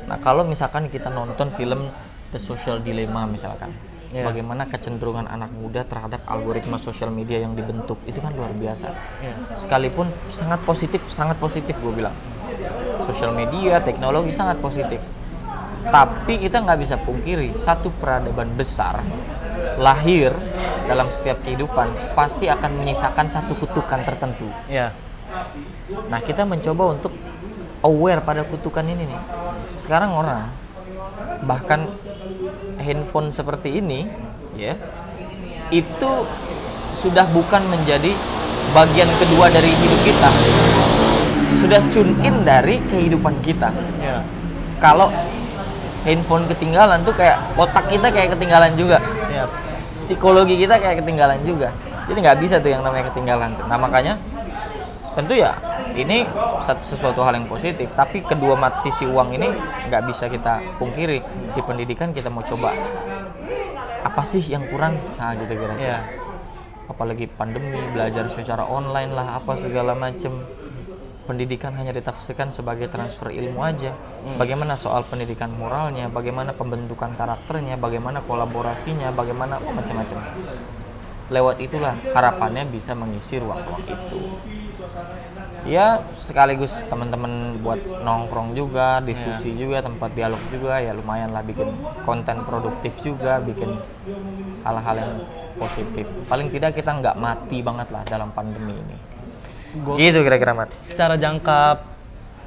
Nah, kalau misalkan kita nonton film The Social Dilemma misalkan, bagaimana kecenderungan anak muda terhadap algoritma sosial media yang dibentuk, itu kan luar biasa. Sekalipun sangat positif gue bilang. Sosial media, teknologi sangat positif. Tapi kita nggak bisa pungkiri, satu peradaban besar lahir dalam setiap kehidupan pasti akan menyisakan satu kutukan tertentu. Nah, kita mencoba untuk aware pada kutukan ini nih. Sekarang orang bahkan handphone seperti ini ya, itu sudah bukan menjadi bagian kedua dari hidup kita. Sudah tune in dari kehidupan kita. Kalau handphone ketinggalan tuh kayak otak kita kayak ketinggalan juga. Psikologi kita kayak ketinggalan juga. Jadi nggak bisa tuh yang namanya ketinggalan. Nah, makanya tentu ya ini sesuatu hal yang positif, tapi kedua sisi uang ini nggak bisa kita pungkiri. Di pendidikan kita mau coba apa sih yang kurang, gitu kira-kira. Apalagi pandemi, belajar secara online lah, apa segala macem. Pendidikan hanya ditafsirkan sebagai transfer ilmu aja. Bagaimana soal pendidikan moralnya, bagaimana pembentukan karakternya, bagaimana kolaborasinya, bagaimana macam-macam. Lewat itulah harapannya bisa mengisi ruang-ruang itu. Ya sekaligus teman-teman buat nongkrong juga, diskusi juga, tempat dialog juga, ya lumayan lah bikin konten produktif juga, bikin hal-hal yang positif. Paling tidak kita nggak mati banget lah dalam pandemi ini. Gitu kira-kira Mat. Secara jangka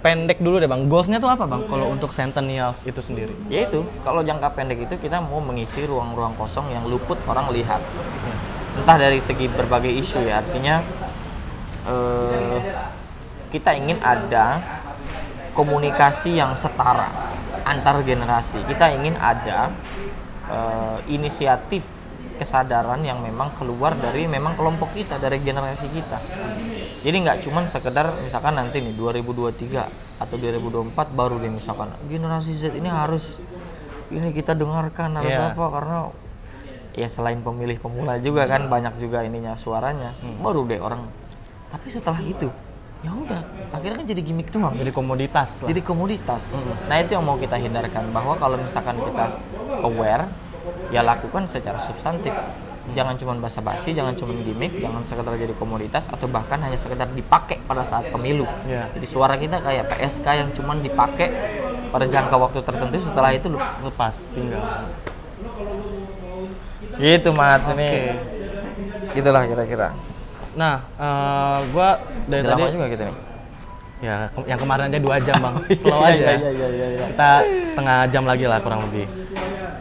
pendek dulu deh Bang, goals-nya tuh apa Bang kalau untuk Centennials itu sendiri? Yaitu kalau jangka pendek itu kita mau mengisi ruang-ruang kosong yang luput orang lihat. Entah dari segi berbagai isu ya, artinya kita ingin ada komunikasi yang setara antar generasi. Kita ingin ada inisiatif kesadaran yang memang keluar dari memang kelompok kita, dari generasi kita. Jadi nggak cuman sekedar misalkan nanti nih 2023 atau 2024 baru nih misalkan generasi Z ini harus ini kita dengarkan harus apa, karena ya selain pemilih pemula juga kan banyak juga ininya suaranya. Baru deh orang. Tapi setelah itu ya udah akhirnya kan jadi gimmick doang, Jadi komoditas lah. jadi komoditas. Nah itu yang mau kita hindarkan, bahwa kalau misalkan kita aware ya lakukan secara substantif, jangan cuma basa-basi, jangan cuma gimmick, jangan sekedar jadi komoditas atau bahkan hanya sekedar dipakai pada saat pemilu. Jadi suara kita kayak PSK yang cuma dipakai pada jangka waktu tertentu, setelah itu lepas tinggal. gitu Mat. Ini gitulah kira-kira. Nah, gua dari Udah tadi lama juga gitu nih. ya yang kemarin aja 2 jam Bang. Slow aja. Iya. Kita setengah jam lagi lah kurang lebih.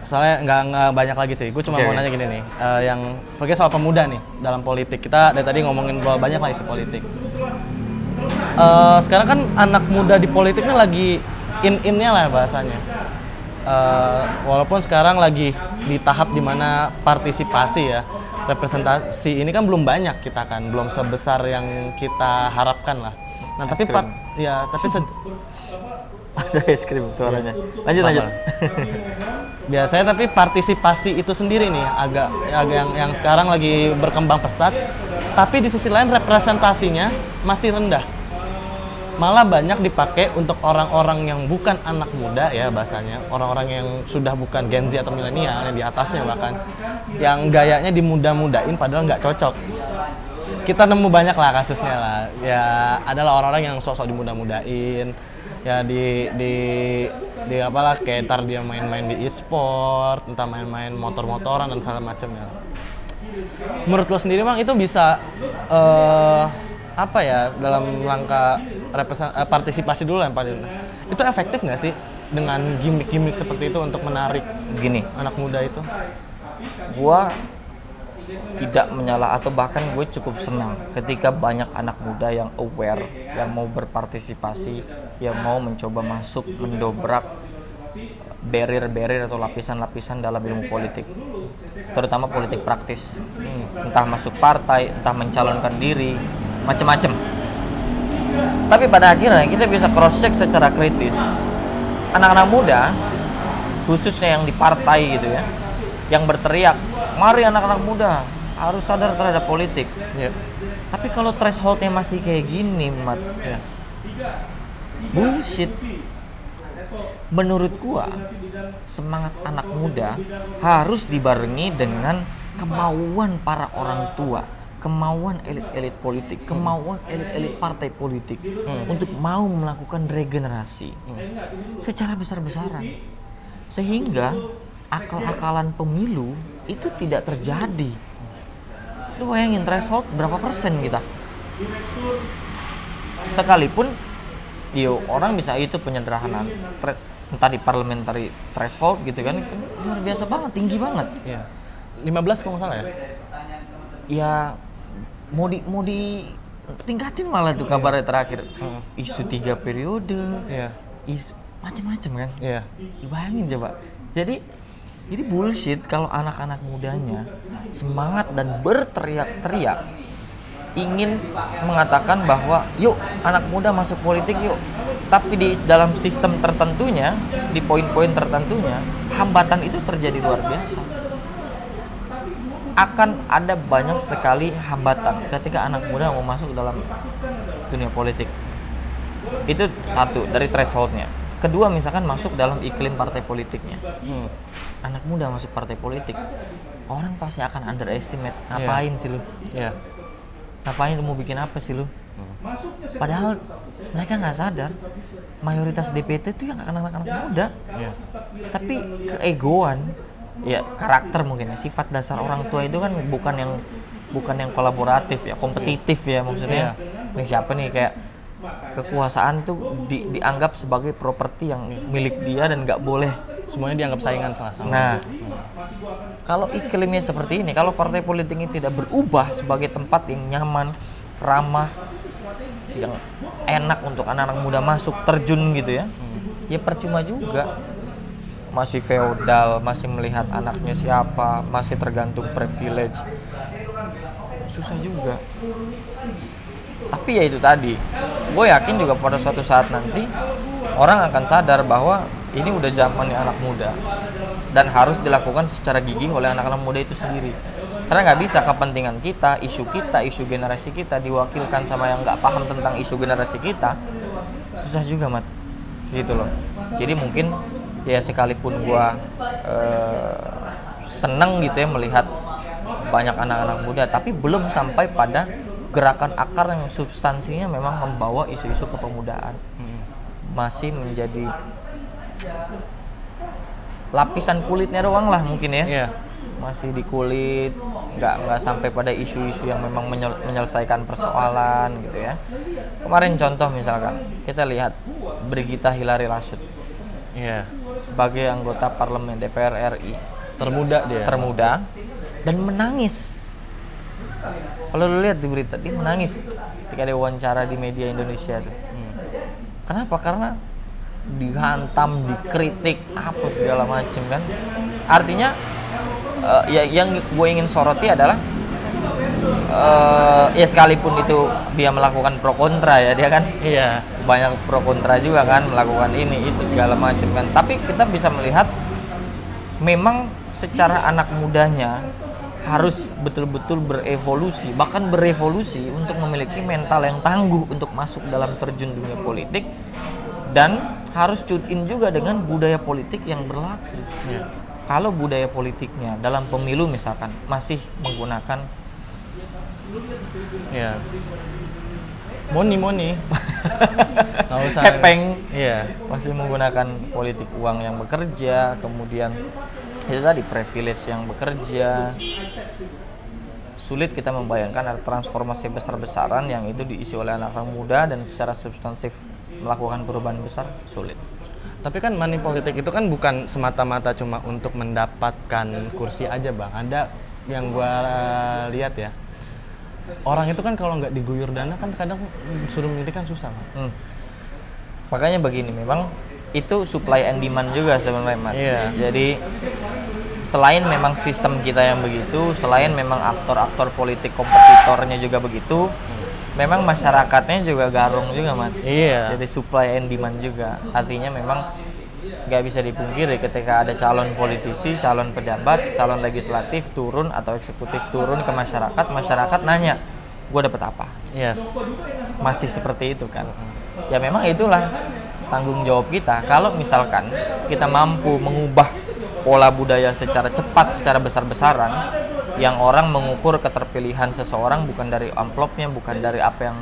Soalnya nggak banyak lagi sih. Gue cuma mau nanya gini nih, yang pakai soal pemuda nih dalam politik. Kita dari tadi ngomongin banyak lah isu politik. Sekarang kan anak muda di politik ini lagi in-innya lah bahasanya. Walaupun sekarang lagi di tahap dimana partisipasi ya, representasi ini kan belum banyak kita kan, belum sebesar yang kita harapkan lah. Nah tapi ada es krim suaranya. Lanjut. Biasanya tapi partisipasi itu sendiri nih agak yang sekarang lagi berkembang pesat, tapi di sisi lain representasinya masih rendah. Malah banyak dipakai untuk orang-orang yang bukan anak muda ya bahasanya, orang-orang yang sudah bukan Gen Z atau milenial, yang di atasnya bahkan, yang gayanya dimuda-mudain padahal nggak cocok. Kita nemu banyak lah kasusnya lah, ya adalah orang-orang yang sosok dimuda-mudain, ya di apalah kayak ntar dia main-main di e-sport, entah main-main motor-motoran dan segala macamnya. Menurut lo sendiri Bang itu bisa apa ya dalam rangka partisipasi dulu yang paling itu efektif nggak sih dengan gimmick-gimmick seperti itu untuk menarik Gini, anak muda itu? gua tidak menyalah atau bahkan gue cukup senang ketika banyak anak muda yang aware, yang mau berpartisipasi, yang mau mencoba masuk, mendobrak barrier-barrier atau lapisan-lapisan dalam ilmu politik, terutama politik praktis. Entah masuk partai, entah mencalonkan diri, macam-macam. Tapi pada akhirnya kita bisa cross check secara kritis. Anak-anak muda, khususnya yang di partai gitu ya, yang berteriak, mari anak-anak muda harus sadar terhadap politik. Tapi kalau thresholdnya masih kayak gini, Mat, bullshit. Menurut gua, semangat anak muda harus dibarengi dengan kemauan para orang tua, kemauan elit-elit politik, kemauan elit-elit partai politik untuk mau melakukan regenerasi secara besar-besaran, sehingga akal-akalan pemilu itu tidak terjadi. Lu bayangin threshold berapa persen kita? Sekalipun orang bisa itu penyederhanaan entah di parliamentary threshold gitu kan luar biasa banget, tinggi banget. 15 kalau nggak salah ya? Ya mau di tingkatin malah tuh kabarnya terakhir. Isu 3 periode. Isu macam-macam kan. Bayangin coba. Jadi ini bullshit kalau anak-anak mudanya semangat dan berteriak-teriak ingin mengatakan bahwa yuk anak muda masuk politik yuk. Tapi di dalam sistem tertentunya, di poin-poin tertentunya, hambatan itu terjadi luar biasa. Akan ada banyak sekali hambatan ketika anak muda mau masuk dalam dunia politik. Itu satu dari thresholdnya. Kedua, misalkan masuk dalam iklim partai politiknya. Anak muda masuk partai politik, orang pasti akan underestimate. Ngapain sih lu? Ngapain lu mau bikin apa sih lu? Padahal mereka nggak sadar mayoritas DPT itu yang anak-anak muda. Iya. Tapi keegoan, ya karakter mungkin ya, sifat dasar orang tua itu kan bukan yang kolaboratif ya, kompetitif ya maksudnya. Ini siapa nih, kayak kekuasaan tuh dianggap sebagai properti yang milik dia dan nggak boleh. Semuanya dianggap saingan sama. Nah, kalau iklimnya seperti ini, kalau partai politik ini tidak berubah sebagai tempat yang nyaman, ramah, yang enak untuk anak-anak muda masuk terjun gitu ya, ya percuma juga. Masih feodal, masih melihat anaknya siapa, masih tergantung privilege, susah juga. Tapi ya itu tadi, gue yakin juga pada suatu saat nanti orang akan sadar bahwa ini udah zamannya anak muda dan harus dilakukan secara gigih oleh anak-anak muda itu sendiri. Karena nggak bisa kepentingan kita, isu generasi kita diwakilkan sama yang nggak paham tentang isu generasi kita, susah juga Mat, gitu loh. Jadi mungkin ya sekalipun gua seneng gitu ya melihat banyak anak-anak muda, tapi belum sampai pada gerakan akar yang substansinya memang membawa isu-isu kepemudaan. Masih menjadi lapisan kulitnya doang lah mungkin ya. Iya. Masih di kulit, nggak sampai pada isu-isu yang memang menyelesaikan persoalan gitu ya. Kemarin contoh misalkan kita lihat Brigita Hillary Rashid, Iya. sebagai anggota parlemen DPR RI termuda dan menangis. Kalau lu lihat di berita, dia menangis ketika dia wawancara di media Indonesia tuh. Kenapa? Karena dihantam, dikritik, apa segala macam kan. Artinya ya yang gue ingin soroti adalah ya sekalipun itu dia melakukan pro kontra ya, dia kan Iya. banyak pro kontra juga kan, melakukan ini itu segala macam kan. Tapi kita bisa melihat memang secara anak mudanya harus betul-betul berevolusi, bahkan berevolusi untuk memiliki mental yang tangguh untuk masuk dalam terjun dunia politik, dan harus tune in juga dengan budaya politik yang berlaku. Iya. Kalau budaya politiknya dalam pemilu misalkan masih menggunakan Iya. Moni. Nggak usah. kepeng, Iya. masih menggunakan politik uang yang bekerja, kemudian itu tadi privilege yang bekerja, sulit kita membayangkan ada transformasi besar-besaran yang itu diisi oleh anak-anak muda dan secara substansif melakukan perubahan besar, sulit. Tapi kan money politik itu kan bukan semata-mata cuma untuk mendapatkan kursi aja Bang. Ada yang gua lihat ya, orang itu kan kalau nggak diguyur dana kan kadang suruh milih kan susah Bang. Makanya begini, memang itu supply and demand juga sebenarnya Mat. Iya. Jadi selain memang sistem kita yang begitu, selain memang aktor-aktor politik kompetitornya juga begitu, memang masyarakatnya juga garung juga Mat. Iya. Jadi supply and demand juga. Artinya memang nggak bisa dipungkiri ketika ada calon politisi, calon pejabat, calon legislatif turun atau eksekutif turun ke masyarakat, masyarakat nanya, gue dapet apa? Yes. Masih seperti itu kan. Ya memang itulah tanggung jawab kita. Kalau misalkan kita mampu mengubah pola budaya secara cepat, secara besar-besaran, yang orang mengukur keterpilihan seseorang bukan dari amplopnya, bukan dari apa yang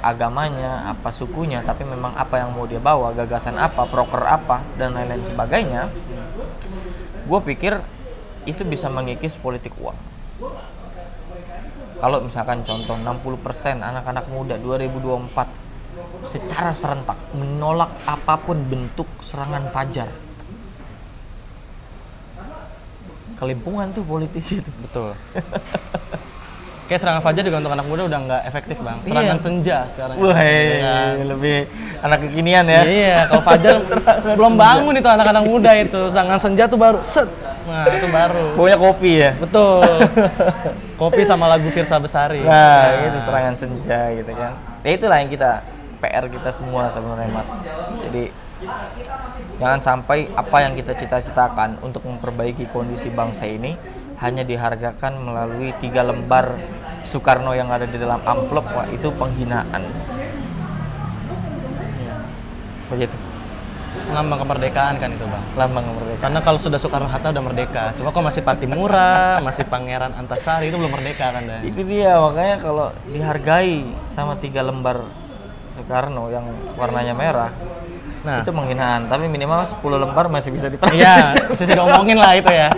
agamanya, apa sukunya, tapi memang apa yang mau dia bawa, gagasan apa, proker apa, dan lain-lain sebagainya. Gue pikir itu bisa mengikis politik uang. Kalau misalkan contoh 60% anak-anak muda 2024 secara serentak menolak apapun bentuk serangan fajar. Kelimpungan tuh politisi itu. Betul. Kayak serangan fajar juga untuk anak muda udah nggak efektif Bang. Serangan senja sekarang. Wah, Ya. lebih anak kekinian ya. Iya, kalau fajar belum bangun itu anak-anak muda itu. Serangan senja tuh baru set. Nah, itu baru. Baunya kopi ya. Betul. Kopi sama lagu Firsa Besari. Nah, itu serangan senja gitu kan. Ya itulah yang PR kita semua sebenarnya Mat. Jadi jangan sampai apa yang kita cita-citakan untuk memperbaiki kondisi bangsa ini hanya dihargakan melalui 3 lembar Soekarno yang ada di dalam amplop. Wah, itu penghinaan. Begitu. lambang kemerdekaan kan itu bang. Lambang kemerdekaan. Karena kalau sudah Soekarno-Hatta udah merdeka. Cuma kalau masih Patimura, masih Pangeran Antasari itu belum merdeka kan dah. Itu dia, makanya kalau dihargai sama 3 lembar Soekarno yang warnanya merah, Nah, itu menghinaan. Tapi minimal 10 lembar masih bisa dipakai. iya, bisa diomongin lah itu ya.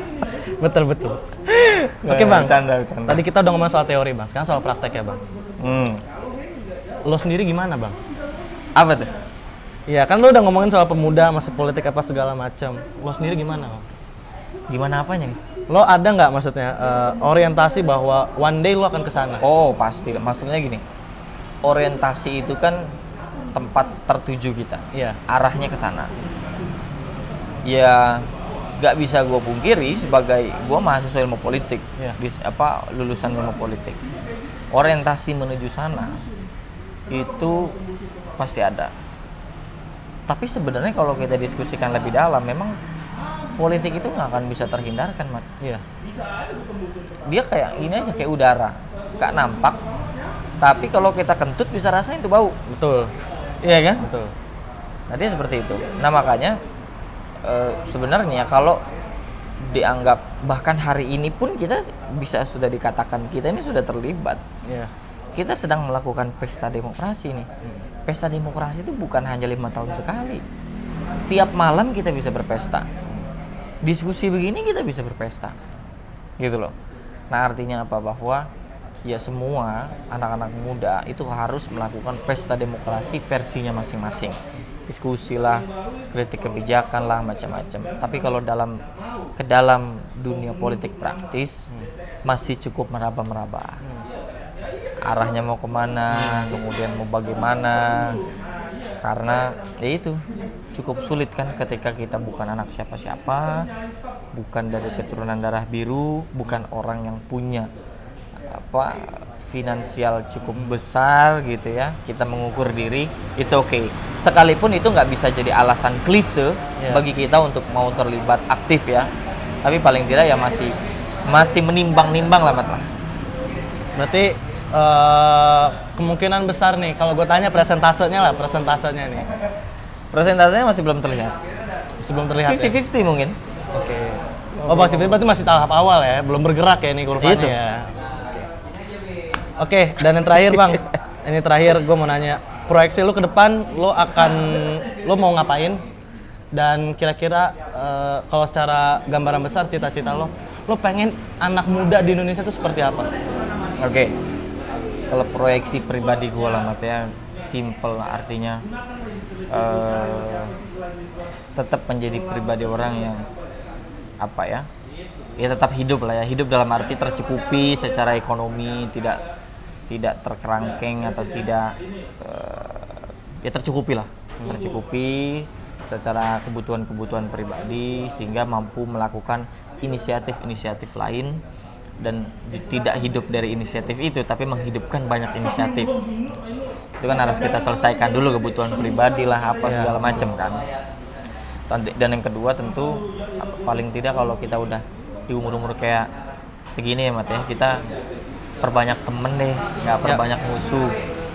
Betul. Oke bang, Canda. tadi kita udah ngomong soal teori bang, sekarang soal praktek ya bang. Lo sendiri gimana bang? Apa tuh? Iya kan lo udah ngomongin soal pemuda, masuk politik apa segala macam. Lo sendiri gimana bang? Gimana apanya nih? Lo ada nggak maksudnya orientasi bahwa one day lo akan ke sana? Oh pasti, maksudnya gini, orientasi itu kan tempat tertuju kita, Iya. arahnya ke sana. Ya nggak bisa gue pungkiri sebagai gue mahasiswa ilmu politik, Iya. lulusan ilmu politik. Orientasi menuju sana itu pasti ada. Tapi sebenarnya kalau kita diskusikan lebih dalam, memang politik itu nggak akan bisa terhindarkan, Mat. Iya. Dia kayak ini aja, kayak udara, nggak nampak. Tapi kalau kita kentut bisa rasain tuh bau. Betul. Iya kan? Betul. Nah dia seperti itu. Nah makanya sebenarnya kalau dianggap bahkan hari ini pun kita bisa sudah dikatakan kita ini sudah terlibat. Iya. Kita sedang melakukan pesta demokrasi nih. Pesta demokrasi itu bukan hanya 5 tahun sekali. Tiap malam kita bisa berpesta. Diskusi begini kita bisa berpesta. Gitu loh. Nah artinya apa? Bahwa ya semua anak-anak muda itu harus melakukan pesta demokrasi versinya masing-masing. Diskusi lah, kritik kebijakan lah, macam-macam. Tapi kalau ke dalam dunia politik praktis masih cukup meraba-meraba. Arahnya mau kemana, kemudian mau bagaimana. Karena ya itu cukup sulit kan ketika kita bukan anak siapa-siapa, bukan dari keturunan darah biru, bukan orang yang punya finansial cukup besar gitu ya, kita mengukur diri, it's okay. Sekalipun itu nggak bisa jadi alasan klise bagi kita untuk mau terlibat aktif ya, tapi paling tidak ya masih menimbang-nimbang lah, Mat lah. Berarti kemungkinan besar nih, kalau gue tanya presentasenya nih. Presentasenya masih belum terlihat. Masih belum terlihat 50-50 mungkin. Oke. Oh, berarti masih tahap awal ya, belum bergerak ya ini kurvanya Gitu. ya. Oke, dan yang terakhir bang, ini terakhir gue mau nanya, proyeksi lu ke depan, lu mau ngapain? Dan kira-kira kalau secara gambaran besar cita-cita lu pengen anak muda di Indonesia itu seperti apa? Oke. Kalau proyeksi pribadi gue lah, Mat ya, simple artinya tetap menjadi pribadi orang yang ya tetap hidup lah ya, hidup dalam arti tercukupi secara ekonomi, tidak terkerangkeng atau tidak ya tercukupi secara kebutuhan pribadi sehingga mampu melakukan inisiatif lain dan tidak hidup dari inisiatif itu tapi menghidupkan banyak inisiatif. Itu kan harus kita selesaikan dulu kebutuhan pribadi lah segala macam kan. Dan yang kedua tentu paling tidak kalau kita udah di umur kayak segini ya, Mat ya, kita perbanyak temen deh, nggak perbanyak musuh,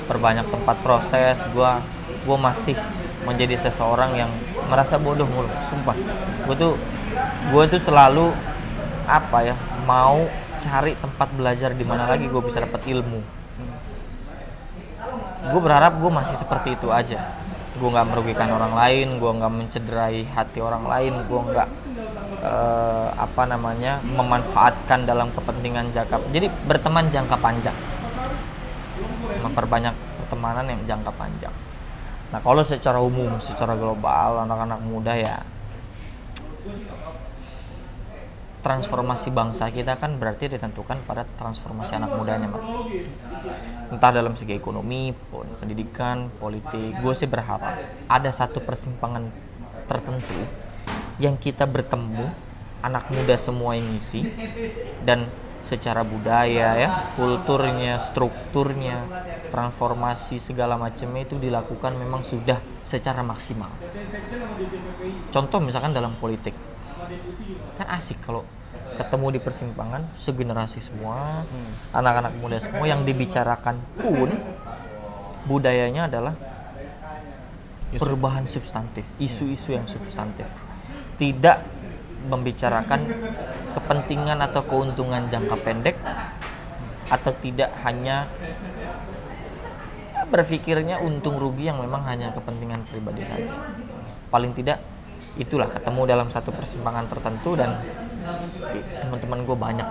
perbanyak tempat proses. Gua masih menjadi seseorang yang merasa bodoh mulu, sumpah. Gue tuh selalu mau cari tempat belajar di mana lagi gue bisa dapat ilmu. Gue berharap gue masih seperti itu aja. Gue nggak merugikan orang lain, gue nggak mencederai hati orang lain, gue nggak memanfaatkan dalam kepentingan jadi berteman jangka panjang, memperbanyak pertemanan yang jangka panjang. Nah kalau secara umum, secara global, anak-anak muda ya, transformasi bangsa kita kan berarti ditentukan pada transformasi anak mudanya, Mak. Entah dalam segi ekonomi, pendidikan, politik. Gue sih berharap ada satu persimpangan tertentu yang kita bertemu, anak muda semua yang ngisi, dan secara budaya ya, kulturnya, strukturnya, transformasi segala macamnya itu dilakukan memang sudah secara maksimal. Contoh misalkan dalam politik, kan asik kalau ketemu di persimpangan segenerasi semua, anak-anak muda semua yang dibicarakan pun budayanya adalah perubahan substantif, isu-isu yang substantif. Tidak membicarakan kepentingan atau keuntungan jangka pendek, atau tidak hanya berpikirnya untung rugi yang memang hanya kepentingan pribadi saja. Paling tidak itulah ketemu dalam satu persimpangan tertentu, dan teman-teman gue banyak.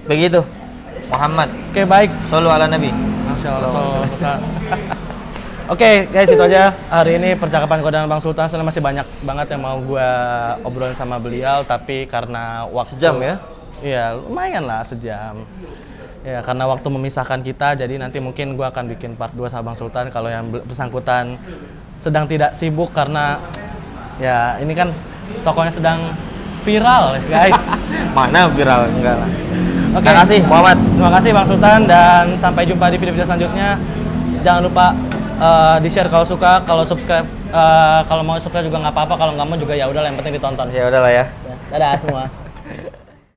Begitu Muhammad. Oke, baik. Shollu ala Nabi. Masya Allah. Oke guys, itu aja hari ini percakapan gue dengan Bang Sultan. Sebenarnya masih banyak banget yang mau gue obrolin sama beliau, tapi karena waktu Sejam ya? Iya, lumayan lah sejam. Ya, karena waktu memisahkan kita, jadi nanti mungkin gue akan bikin part 2 sama Bang Sultan kalau yang bersangkutan sedang tidak sibuk, karena ya ini kan tokonya sedang viral guys. Mana viral? Enggak lah. Oke. Terima kasih Muhammad. Terima kasih Bang Sultan, dan sampai jumpa di video-video selanjutnya. Jangan lupa di-share kalau suka, kalau subscribe, kalau mau subscribe juga nggak apa-apa, kalau nggak mau juga ya udah, yang penting ditonton. Ya udahlah ya. Dadah semua.